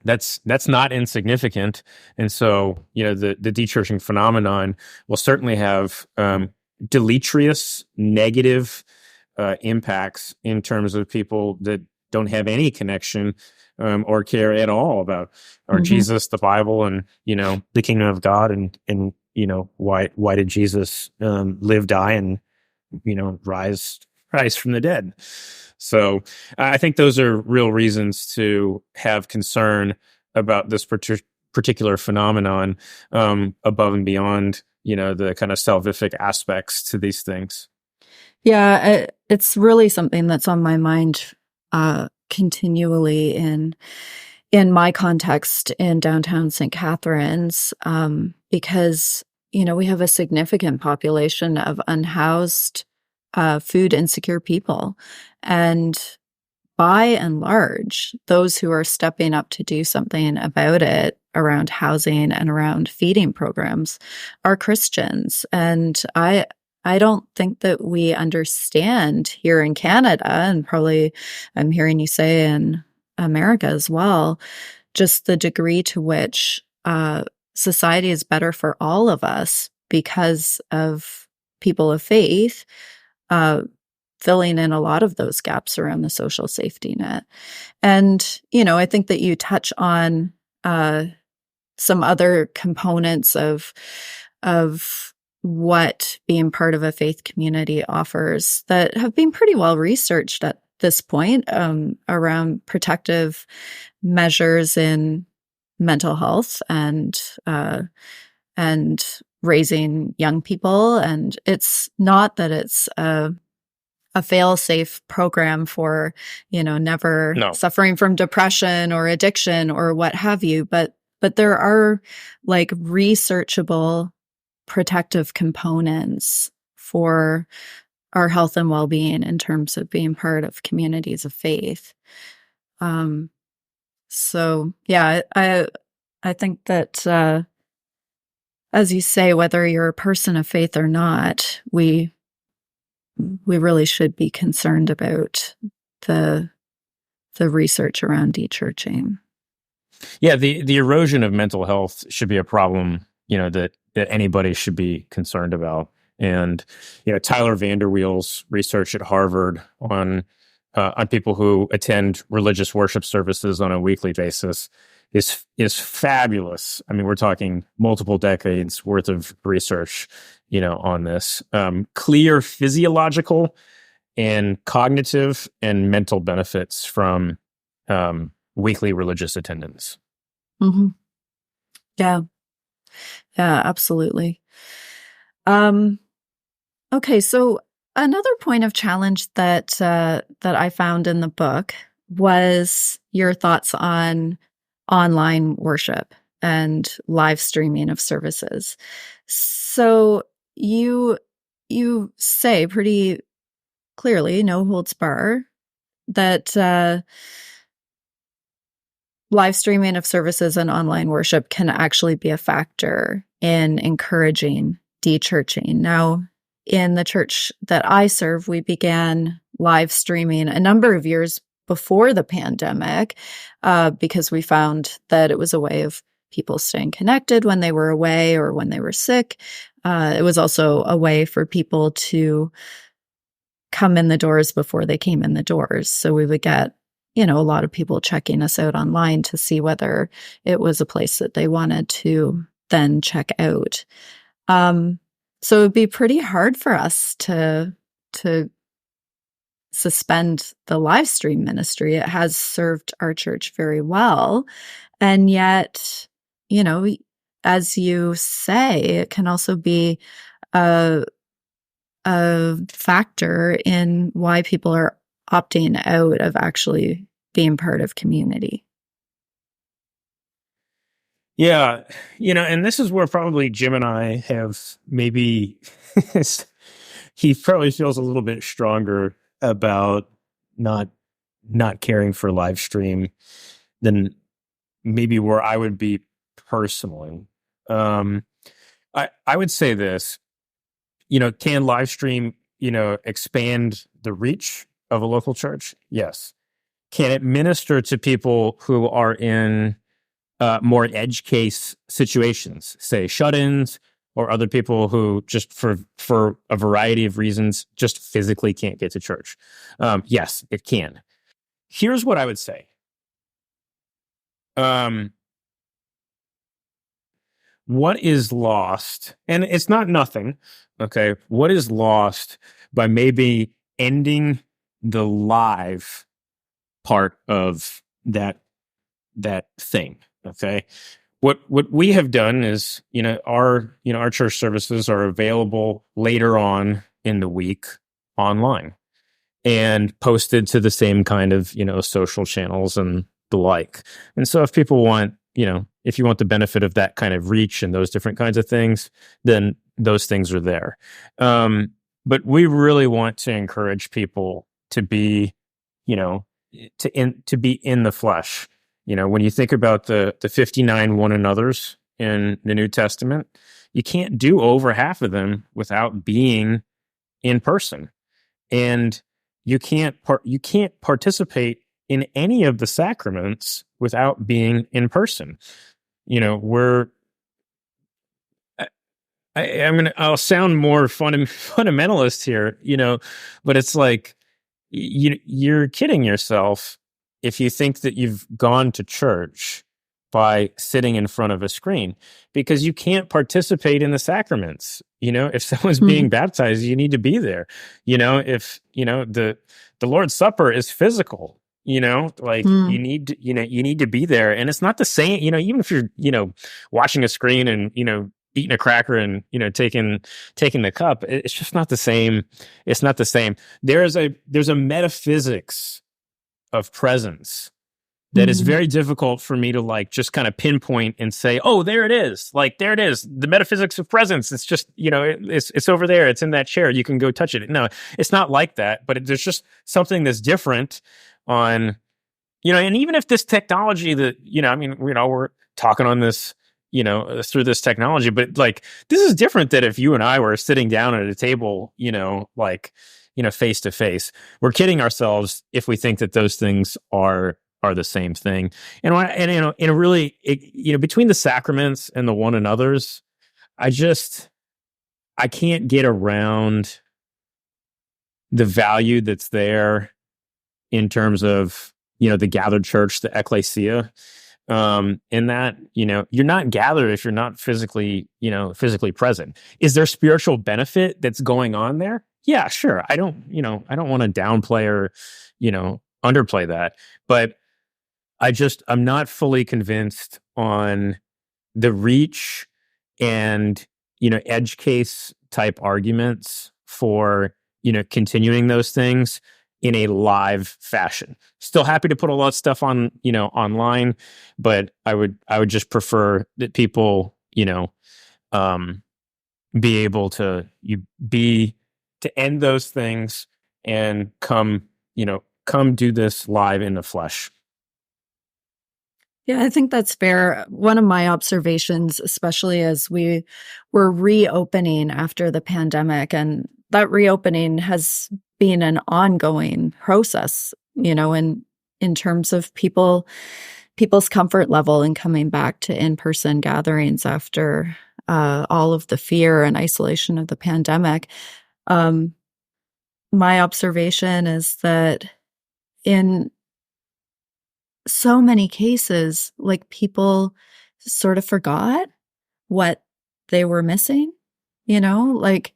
that's not insignificant. And so, the de-churching phenomenon will certainly have deleterious, negative impacts in terms of people that don't have any connection or care at all about our Mm-hmm. Jesus, the Bible, and the kingdom of God, and why did Jesus live, die, and rise from the dead. So I think those are real reasons to have concern about this particular phenomenon, above and beyond, the kind of salvific aspects to these things. Yeah, it's really something that's on my mind continually in my context in downtown St. Catharines, because we have a significant population of unhoused, food insecure people, and by and large, those who are stepping up to do something about it around housing and around feeding programs are Christians. And I don't think that we understand here in Canada, and probably I'm hearing you say in America as well, just the degree to which society is better for all of us because of people of faith filling in a lot of those gaps around the social safety net. And, I think that you touch on some other components of what being part of a faith community offers that have been pretty well researched at this point, around protective measures in mental health and raising young people. And it's not that it's a fail-safe program for, never suffering from depression or addiction or what have you, but there are like researchable protective components for our health and well-being in terms of being part of communities of faith. So yeah, I think that, as you say, whether you're a person of faith or not, we really should be concerned about the research around de-churching. Yeah, the erosion of mental health should be a problem, that anybody should be concerned about. And Tyler Vanderweel's research at Harvard on people who attend religious worship services on a weekly basis is fabulous. I mean, we're talking multiple decades worth of research, on this. Clear physiological and cognitive and mental benefits from weekly religious attendance. Mm-hmm. Yeah, absolutely. Okay, so another point of challenge that I found in the book was your thoughts on online worship and live streaming of services. So you say pretty clearly, no holds bar, that live streaming of services and online worship can actually be a factor in encouraging de-churching. Now, in the church that I serve, we began live streaming a number of years before the pandemic because we found that it was a way of people staying connected when they were away or when they were sick. It was also a way for people to come in the doors before they came in the doors. So we would get, a lot of people checking us out online to see whether it was a place that they wanted to then check out. So it would be pretty hard for us to suspend the live stream ministry. It has served our church very well. And yet, as you say, it can also be a factor in why people are opting out of actually being part of community. Yeah, and this is where probably Jim and I have maybe, he probably feels a little bit stronger about not caring for live stream than maybe where I would be personally. I would say this, can live stream, expand the reach of a local church? Yes. Can it minister to people who are in more edge case situations, say shut-ins or other people who just for a variety of reasons just physically can't get to church? Yes, it can. Here's what I would say. What is lost, and it's not nothing, okay? What is lost by maybe ending the live part of that thing, okay? What we have done is, our church services are available later on in the week online and posted to the same kind of, social channels and the like. And so if people want, if you want the benefit of that kind of reach and those different kinds of things, then those things are there. But we really want to encourage people to be, to be in the flesh. When you think about the 59 one another's in the New Testament, you can't do over half of them without being in person. And you can't participate in any of the sacraments without being in person. I'll sound more fundamentalist here, but it's like, you're kidding yourself if you think that you've gone to church by sitting in front of a screen, because you can't participate in the sacraments. If someone's being baptized, you need to be there. If the Lord's Supper is physical, you need to be there. And it's not the same, even if you're, watching a screen and, eating a cracker and, taking the cup, it's just not the same. It's not the same. There's a metaphysics of presence that is very difficult for me to just kind of pinpoint and say, oh, there it is. There it is. The metaphysics of presence. It's just, it's over there. It's in that chair. You can go touch it. No, it's not like that, but there's just something that's different on, and even if this technology that, we're talking on this, through this technology, but this is different than if you and I were sitting down at a table, face to face. We're kidding ourselves if we think that those things are the same thing. And really, between the sacraments and the one another's, I can't get around the value that's there in terms of, the gathered church, the ecclesia, in that, you're not gathered if you're not physically present. Is there spiritual benefit that's going on there? Yeah, sure. I don't want to downplay or, underplay that, but I'm not fully convinced on the reach and, edge case type arguments for continuing those things in a live fashion. Still happy to put a lot of stuff on, online, but I would just prefer that people, be able to end those things and come do this live in the flesh. Yeah, I think that's fair. One of my observations, especially as we were reopening after the pandemic, and that reopening has been an ongoing process, in terms of people's comfort level in coming back to in-person gatherings after all of the fear and isolation of the pandemic. My observation is that in so many cases, like, people sort of forgot what they were missing, like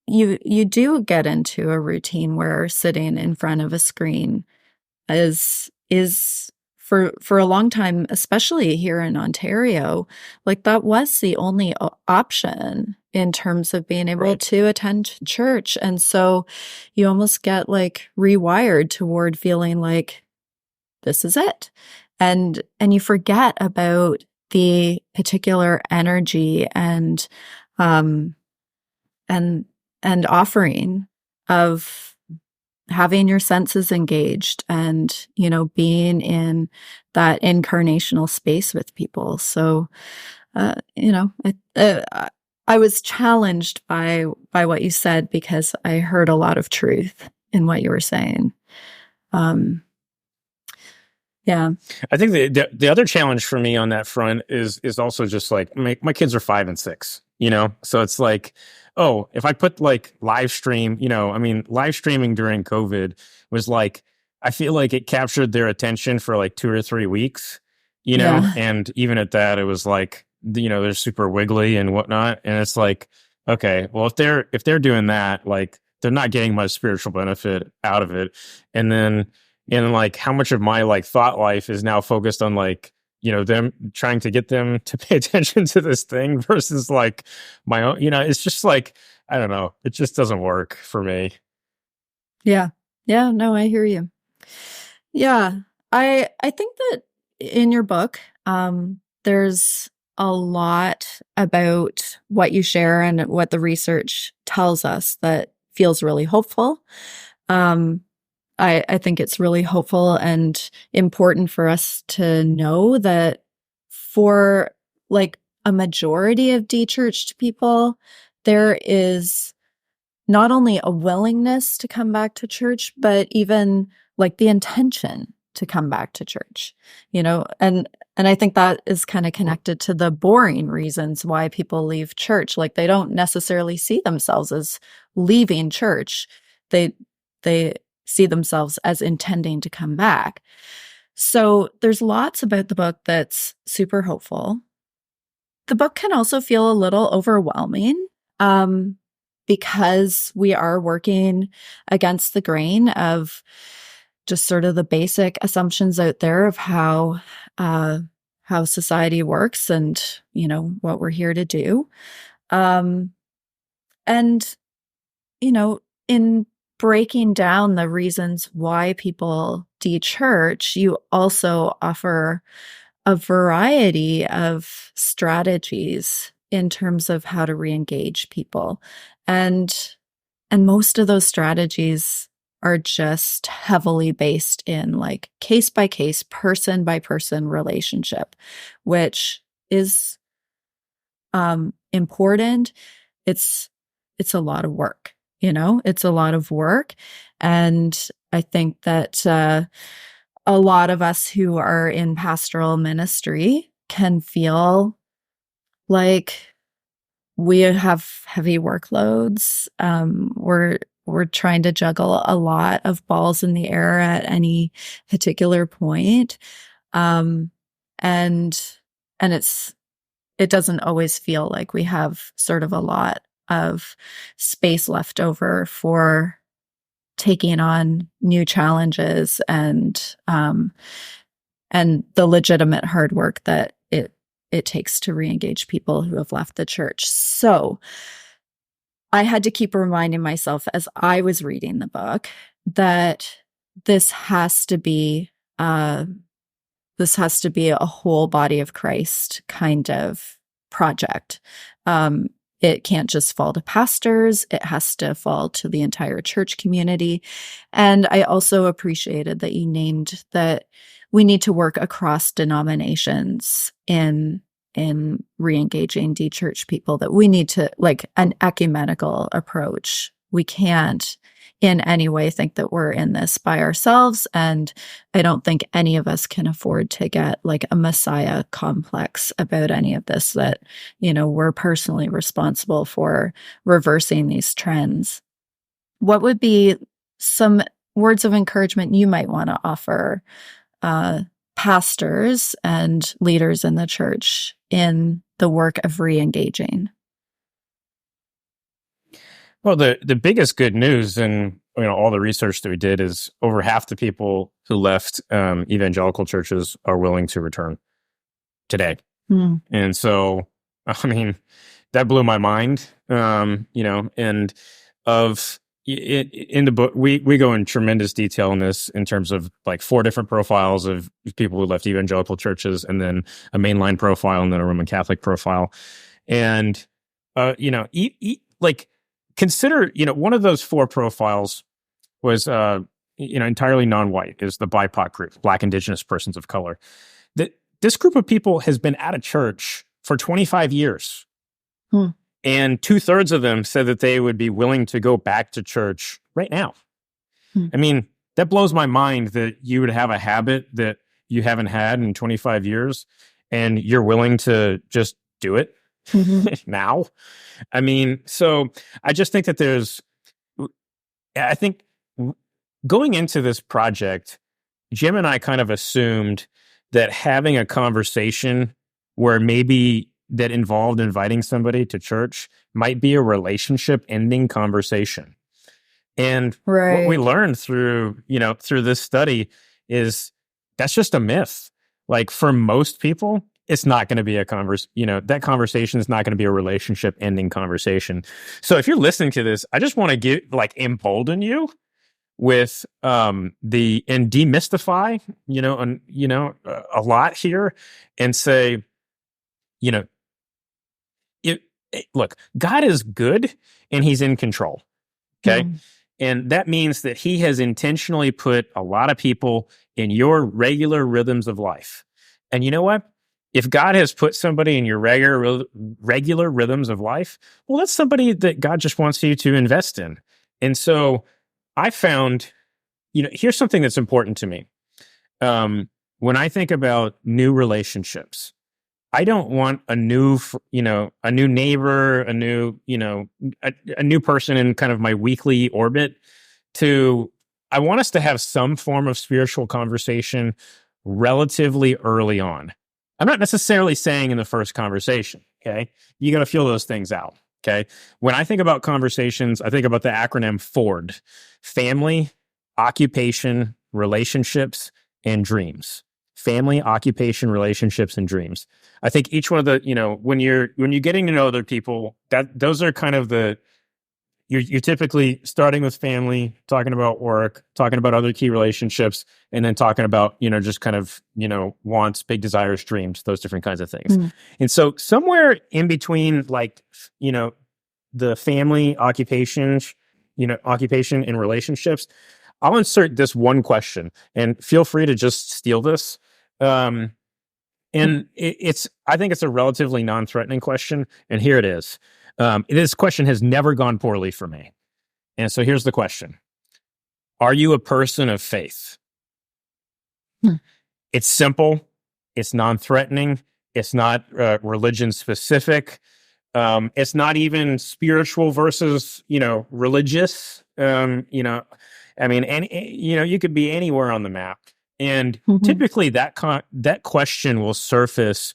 you do get into a routine where sitting in front of a screen is for a long time, especially here in Ontario, like, that was the only option in terms of being able to attend church. And so you almost get like rewired toward feeling like this is it. And you forget about the particular energy and offering of having your senses engaged and, being in that incarnational space with people. So, I was challenged by what you said, because I heard a lot of truth in what you were saying. Yeah. I think the other challenge for me on that front is also just like my kids are 5 and 6, so it's like, oh, if I put like live stream, live streaming during COVID was like, I feel like it captured their attention for like 2 or 3 weeks, Yeah. and even at that, it was like, they're super wiggly and whatnot. And it's like, okay, well, if they're doing that, like, they're not getting much spiritual benefit out of it. And then, like, how much of my like thought life is now focused on like, them trying to get them to pay attention to this thing versus like my own, it's just like, I don't know. It just doesn't work for me. Yeah. Yeah. No, I hear you. Yeah. I think that in your book, there's a lot about what you share and what the research tells us that feels really hopeful. I think it's really hopeful and important for us to know that for like a majority of de-churched people, there is not only a willingness to come back to church, but even like the intention to come back to church, and I think that is kind of connected to the boring reasons why people leave church. Like, they don't necessarily see themselves as leaving church. They see themselves as intending to come back. So there's lots about the book that's super hopeful. The book can also feel a little overwhelming, because we are working against the grain of just sort of the basic assumptions out there of how society works and, what we're here to do. And, in breaking down the reasons why people de-church, you also offer a variety of strategies in terms of how to re-engage people. And most of those strategies are just heavily based in like case by case, person by person relationship, which is important. It's a lot of work. It's a lot of work. And I think that a lot of us who are in pastoral ministry can feel like we have heavy workloads. We're trying to juggle a lot of balls in the air at any particular point. And it doesn't always feel like we have sort of a lot of space left over for taking on new challenges and the legitimate hard work that it takes to re-engage people who have left the church. So I had to keep reminding myself as I was reading the book that this has to be a whole body of Christ kind of project. It can't just fall to pastors. It has to fall to the entire church community. And I also appreciated that you named that we need to work across denominations in re-engaging de-church people, that we need to like an ecumenical approach. We can't in any way think that we're in this by ourselves. And I don't think any of us can afford to get like a Messiah complex about any of this, that, we're personally responsible for reversing these trends. What would be some words of encouragement you might want to offer pastors and leaders in the church in the work of re-engaging? Well, the biggest good news in all the research that we did is over half the people who left evangelical churches are willing to return today. And so, I mean, that blew my mind. And in the book, we go in tremendous detail in this in terms of like 4 different profiles of people who left evangelical churches, and then a mainline profile, and then a Roman Catholic profile. And, consider, one of those 4 profiles was, entirely non-white, is the BIPOC group, Black, Indigenous, Persons of Color. This group of people has been out of church for 25 years. And 2/3 of them said that they would be willing to go back to church right now. I mean, that blows my mind that you would have a habit that you haven't had in 25 years and you're willing to just do it now. I mean, so I just think that I think going into this project, Jim and I kind of assumed that having a conversation where maybe that involved inviting somebody to church might be a relationship ending conversation. And what we learned through this study is that's just a myth. Like for most people, it's not going to be that conversation is not going to be a relationship ending conversation. So if you're listening to this, I just want to embolden you with and demystify, a lot here, and say, look, God is good and he's in control. Okay. And that means that he has intentionally put a lot of people in your regular rhythms of life. And you know what? If God has put somebody in your regular rhythms of life, well, that's somebody that God just wants you to invest in. And so I found, here's something that's important to me. When I think about new relationships, I don't want a new neighbor, a new person in kind of my weekly orbit I want us to have some form of spiritual conversation relatively early on. I'm not necessarily saying in the first conversation, okay? You got to feel those things out, okay? When I think about conversations, I think about the acronym FORD: family, occupation, relationships, and dreams. Family, occupation, relationships, and dreams. I think each one of the, when you're getting to know other people, those are kind of you're typically starting with family, talking about work, talking about other key relationships, and then talking about, just kind of, wants, big desires, dreams, those different kinds of things. And so somewhere in between, the family, occupation and relationships, I'll insert this one question, and feel free to just steal this. And I think it's a relatively non-threatening question, and here it is. This question has never gone poorly for me. And so here's the question. Are you a person of faith? It's simple. It's non-threatening. It's not religion specific. It's not even spiritual versus, religious. I mean, you could be anywhere on the map. And typically that question will surface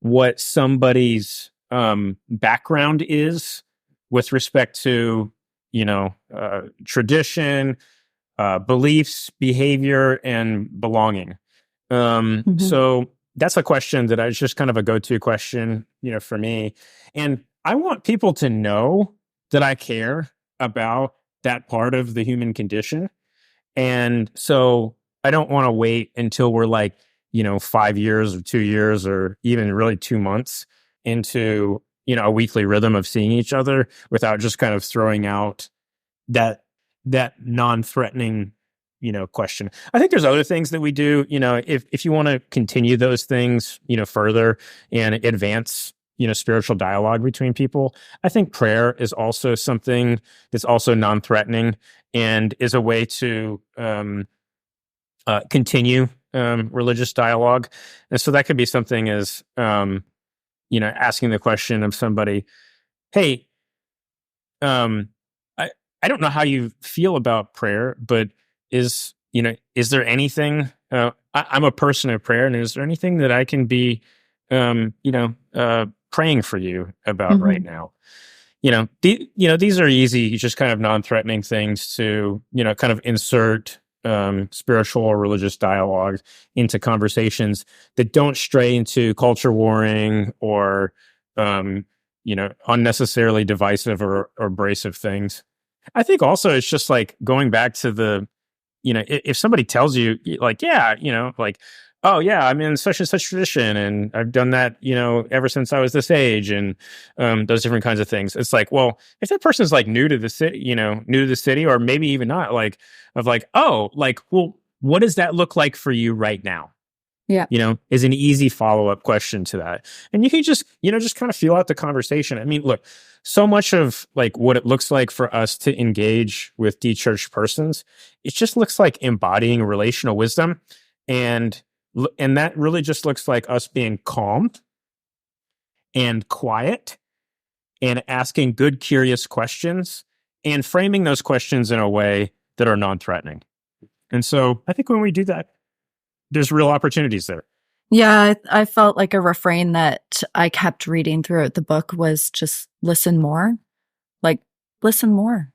what somebody's background is with respect to, tradition, beliefs, behavior, and belonging. So that's a question that is just kind of a go-to question, for me. And I want people to know that I care about that part of the human condition. And so I don't want to wait until we're like, 5 years or 2 years or even really 2 months into, a weekly rhythm of seeing each other without just kind of throwing out that non-threatening, question. I think there's other things that we do, if you want to continue those things, further and advance, spiritual dialogue between people. I think prayer is also something that's also non-threatening and is a way to continue religious dialogue. And so that could be something as, asking the question of somebody, hey, I don't know how you feel about prayer, but is there anything, I'm a person of prayer, and is there anything that I can be, praying for you about right now? These are easy, just kind of non-threatening things to, kind of insert spiritual or religious dialogue into conversations that don't stray into culture warring or, unnecessarily divisive or abrasive things. I think also it's just like going back to the, if somebody tells you like, yeah, like, oh yeah, I'm in such and such tradition and I've done that, ever since I was this age and those different kinds of things. It's like, well, if that person's like new to the city, or maybe even not, like, of like, oh, like, well, what does that look like for you right now? Yeah. Is an easy follow-up question to that. And you can just, just kind of feel out the conversation. I mean, look, so much of like what it looks like for us to engage with de-churched persons, it just looks like embodying relational wisdom. And that really just looks like us being calm and quiet and asking good, curious questions and framing those questions in a way that are non-threatening. And so I think when we do that, there's real opportunities there. Yeah, I felt like a refrain that I kept reading throughout the book was just listen more. Like, listen more.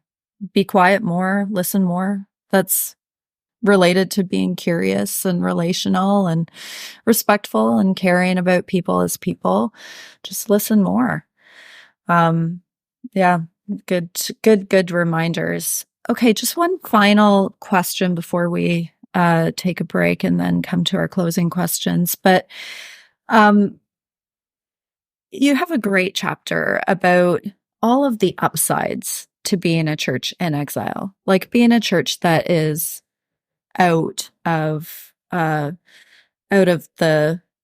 Be quiet more, listen more. That's related to being curious and relational and respectful and caring about people as people. Just listen more. Yeah, good reminders. Okay, just one final question before we take a break and then come to our closing questions. But you have a great chapter about all of the upsides to being a church in exile, like being a church that is out of the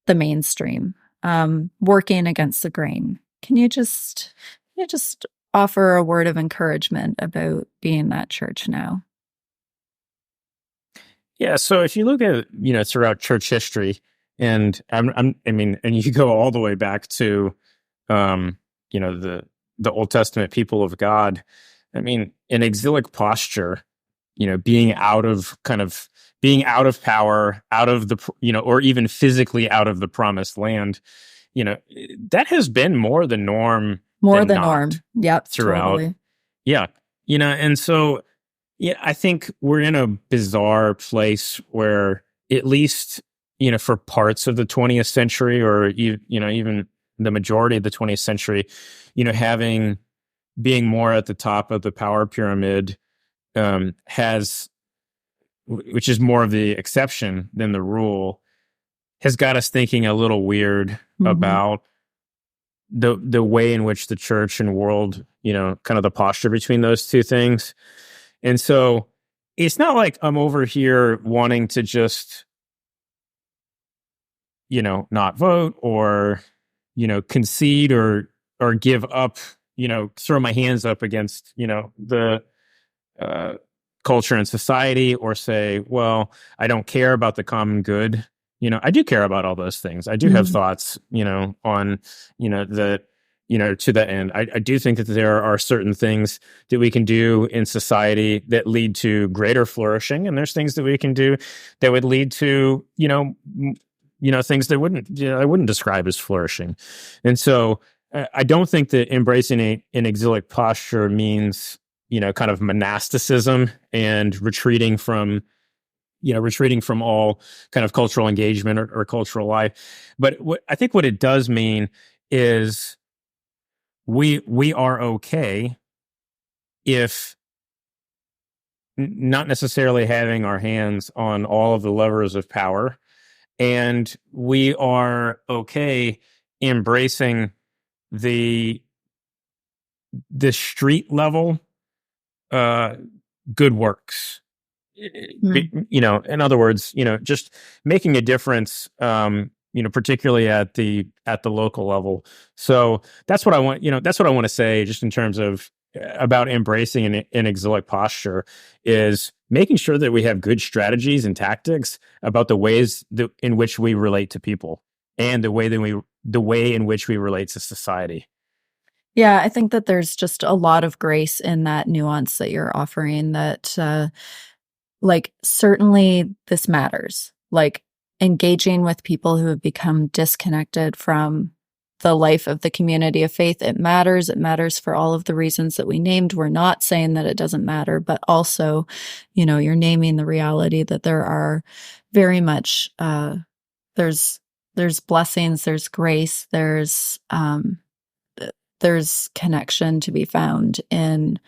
mainstream, working against the grain. Can you just offer a word of encouragement about being that church now? Yeah. So if you look at, throughout church history, and and you go all the way back to, the Old Testament people of God. I mean, an exilic posture, being out of power, out of the, or even physically out of the promised land, that has been more the norm. More the norm. Yep. Throughout. Totally. Yeah. And so, yeah, I think we're in a bizarre place where at least, for parts of the 20th century or, even the majority of the 20th century, being more at the top of the power pyramid which is more of the exception than the rule, has got us thinking a little weird about the way in which the church and world, kind of the posture between those two things. And so it's not like I'm over here wanting to just, not vote or, concede or give up, throw my hands up against, the culture and society, or say, well, I don't care about the common good. I do care about all those things. I do have thoughts, on, to that end. I do think that there are certain things that we can do in society that lead to greater flourishing. And there's things that we can do that would lead to, things that I wouldn't describe as flourishing. And so I don't think that embracing an exilic posture means, kind of monasticism and retreating from all kind of cultural engagement or cultural life. But I think what it does mean is we are okay if not necessarily having our hands on all of the levers of power, and we are okay embracing the street level good works. In other words, just making a difference, particularly at the local level. So that's what I want, that's what I want to say just in terms of about embracing an exilic posture, is making sure that we have good strategies and tactics about the ways in which we relate to people and the way in which we relate to society. Yeah, I think that there's just a lot of grace in that nuance that you're offering, that certainly this matters. Like, engaging with people who have become disconnected from the life of the community of faith, it matters. It matters for all of the reasons that we named. We're not saying that it doesn't matter, but also, you're naming the reality that there are very much, there's blessings, there's grace, there's connection to be found in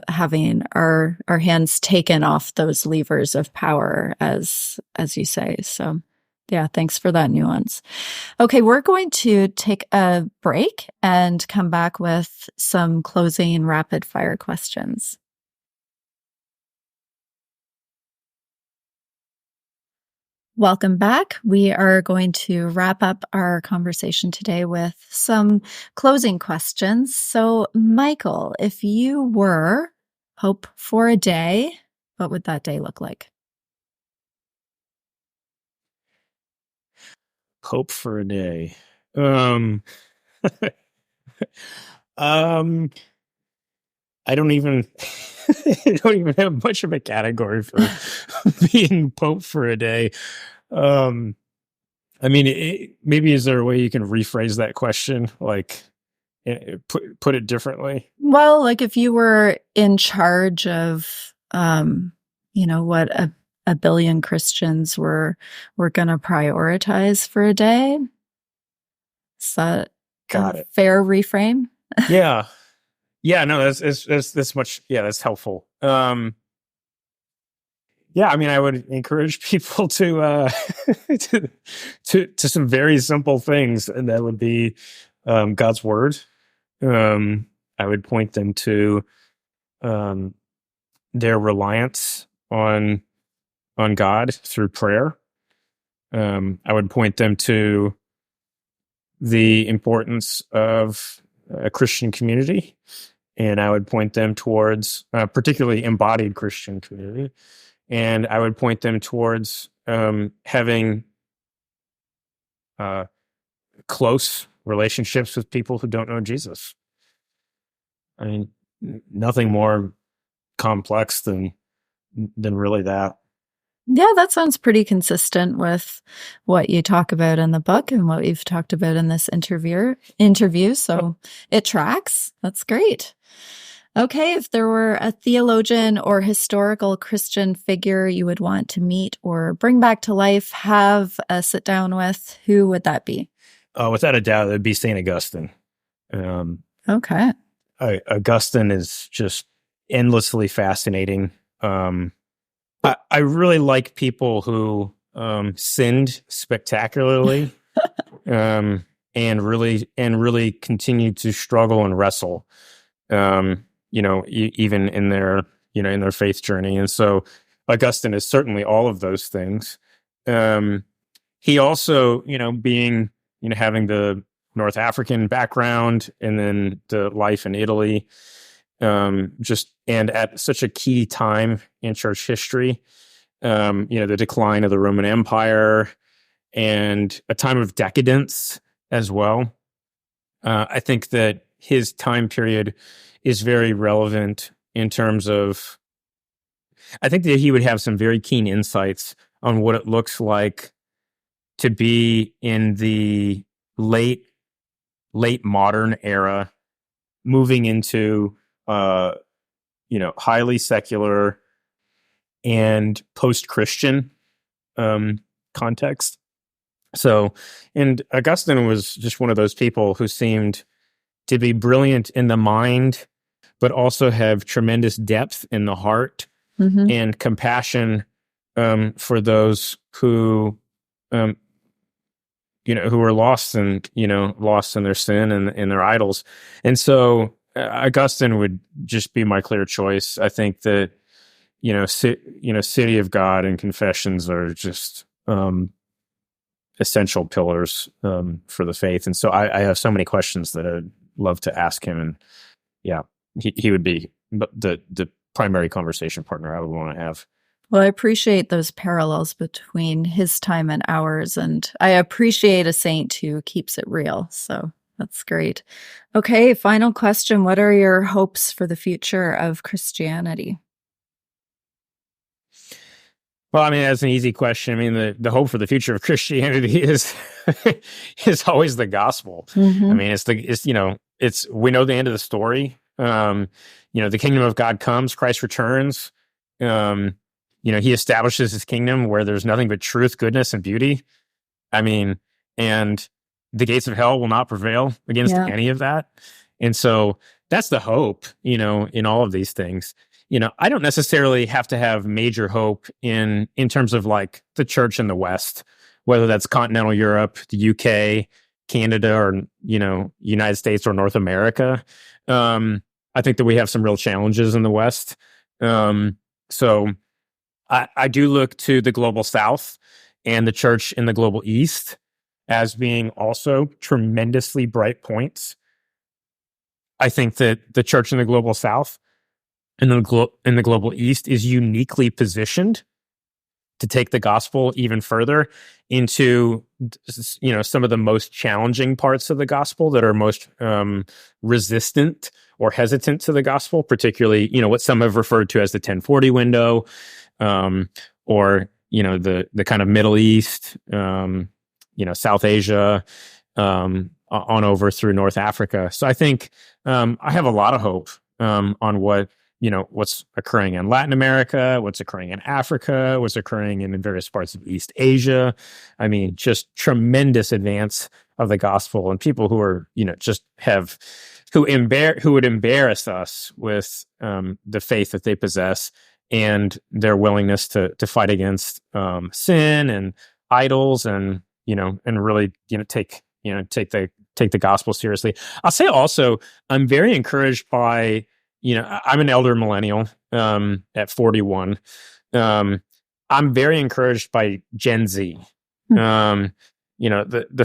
having our hands taken off those levers of power, as you say. So yeah, thanks for that nuance. Okay, we're going to take a break and come back with some closing rapid fire questions. Welcome back. We are going to wrap up our conversation today with some closing questions. So, Michael, if you were Pope for a day, what would that day look like? Pope for a day. I don't even have much of a category for being Pope for a day. Maybe is there a way you can rephrase that question? Like, put it differently? Well, like if you were in charge of, what a billion Christians were going to prioritize for a day. Is that a fair reframe? Yeah. Yeah, no, that's much. Yeah, that's helpful. I would encourage people to some very simple things, and that would be God's word. I would point them to their reliance on God through prayer. I would point them to the importance of a Christian community, and I would point them towards particularly embodied Christian community, and I would point them towards having close relationships with people who don't know Jesus. I mean, nothing more complex than really that. Yeah, that sounds pretty consistent with what you talk about in the book and what we've talked about in this interview. So it tracks. That's great. Okay, if there were a theologian or historical Christian figure you would want to meet or bring back to life, have a sit down with, who would that be? Without a doubt, it would be St. Augustine. Okay. Augustine is just endlessly fascinating. I really like people who sinned spectacularly and really continue to struggle and wrestle, even in their faith journey. And so Augustine is certainly all of those things. He also, having the North African background and then the life in Italy, and at such a key time in church history, the decline of the Roman Empire and a time of decadence as well. I think that his time period is very relevant in terms of, I think that he would have some very keen insights on what it looks like to be in the late modern era, moving into highly secular and post-Christian context. So, and Augustine was just one of those people who seemed to be brilliant in the mind, but also have tremendous depth in the heart and compassion for those who, who are lost in their sin and their idols. And so Augustine would just be my clear choice. I think that, City of God and Confessions are just essential pillars for the faith. And so I have so many questions that I'd love to ask him. And yeah, he would be the primary conversation partner I would want to have. Well, I appreciate those parallels between his time and ours, and I appreciate a saint who keeps it real. So that's great. Okay, final question. What are your hopes for the future of Christianity? Well, I mean, that's an easy question. I mean, the hope for the future of Christianity is always the gospel. I mean, we know the end of the story. The kingdom of God comes, Christ returns. He establishes his kingdom where there's nothing but truth, goodness, and beauty. I mean, and the gates of hell will not prevail against any of that. And so that's the hope, in all of these things. I don't necessarily have to have major hope in terms of like the church in the West, whether that's continental Europe, the UK, Canada, or, United States or North America. I think that we have some real challenges in the West. So I do look to the global South and the church in the global East as being also tremendously bright points. I think that the church in the global South and in the global East is uniquely positioned to take the gospel even further into, some of the most challenging parts of the gospel that are most resistant or hesitant to the gospel, particularly, what some have referred to as the 1040 window, or, the kind of Middle East, South Asia, on over through North Africa. So I think I have a lot of hope on what's occurring in Latin America, what's occurring in Africa, what's occurring in various parts of East Asia. I mean, just tremendous advance of the gospel, and people who are, who would embarrass us with the faith that they possess and their willingness to fight against sin and idols, and really take the gospel seriously. I'll say also, I'm very encouraged by, I'm an elder millennial at 41. I'm very encouraged by Gen Z. The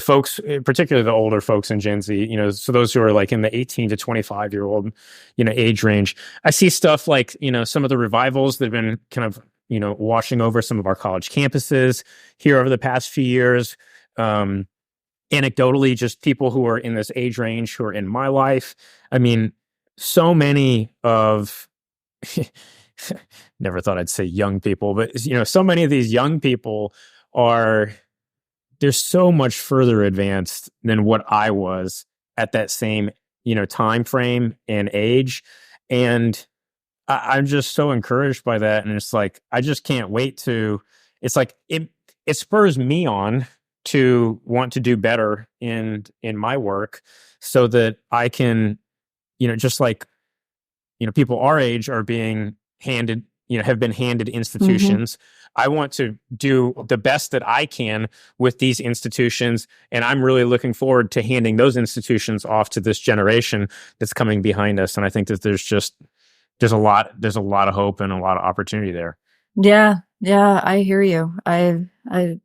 folks, particularly the older folks in Gen Z, so those who are like in the 18 to 25-year-old, age range. I see stuff like, some of the revivals that have been kind of, washing over some of our college campuses here over the past few years. Anecdotally, just people who are in this age range who are in my life. I mean, so many of, never thought I'd say young people, but, so many of these young people they're so much further advanced than what I was at that same, time frame and age. And I'm just so encouraged by that. And it's like, I just can't wait it's like, it spurs me on to want to do better in my work so that I can, just like, people our age are being handed, have been handed institutions. I want to do the best that I can with these institutions. And I'm really looking forward to handing those institutions off to this generation that's coming behind us. And I think that there's a lot of hope and a lot of opportunity there. Yeah. Yeah. I hear you. I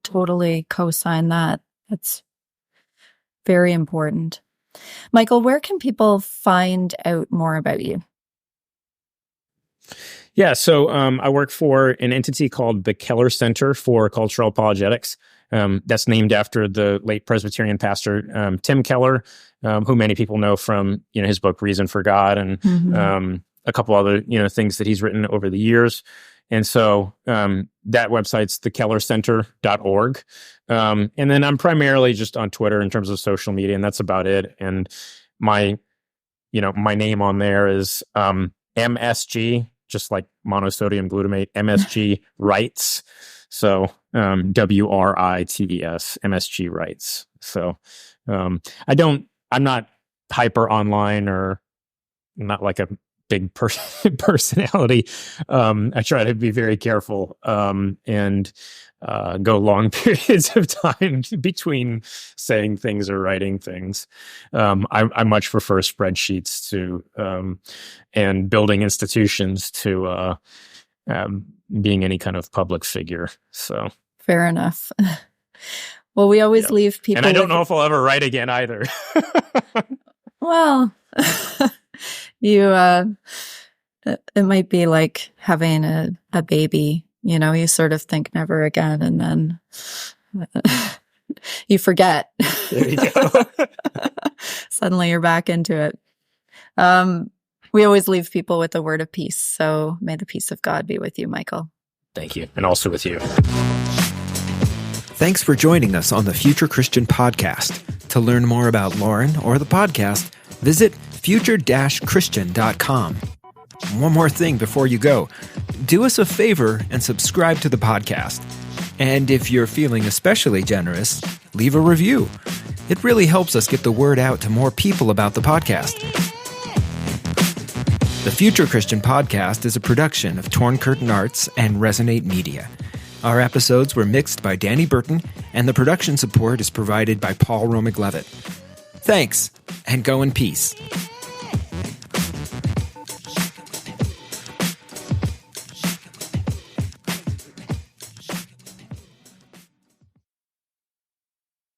totally co-sign that. That's very important. Michael, where can people find out more about you? Yeah, so I work for an entity called the Keller Center for Cultural Apologetics. That's named after the late Presbyterian pastor Tim Keller, who many people know from his book Reason for God and a couple other things that he's written over the years. And so that website's thekellercenter.org. And then I'm primarily just on Twitter in terms of social media, and that's about it. And my name on there is MSG, just like monosodium glutamate, MSG Writes. So WRITES, MSG Writes. So I'm not hyper online, or I'm not like a big personality. I try to be very careful and go long periods of time between saying things or writing things. I much prefer spreadsheets to and building institutions to being any kind of public figure. So fair enough. Well, we always leave people. And I don't know if I'll ever write again either. Well, it might be like having a baby. You sort of think never again, and then you forget. There you go. Suddenly you're back into it. We always leave people with a word of peace. So may the peace of God be with you, Michael. Thank you. And also with you. Thanks for joining us on the Future Christian Podcast. To learn more about Lauren or the podcast, visit future-christian.com. One more thing before you go. Do us a favor and subscribe to the podcast. And if you're feeling especially generous, leave a review. It really helps us get the word out to more people about the podcast. The Future Christian Podcast is a production of Torn Curtain Arts and Resonate Media. Our episodes were mixed by Danny Burton, and the production support is provided by Paul Romig-Levitt. Thanks, and go in peace.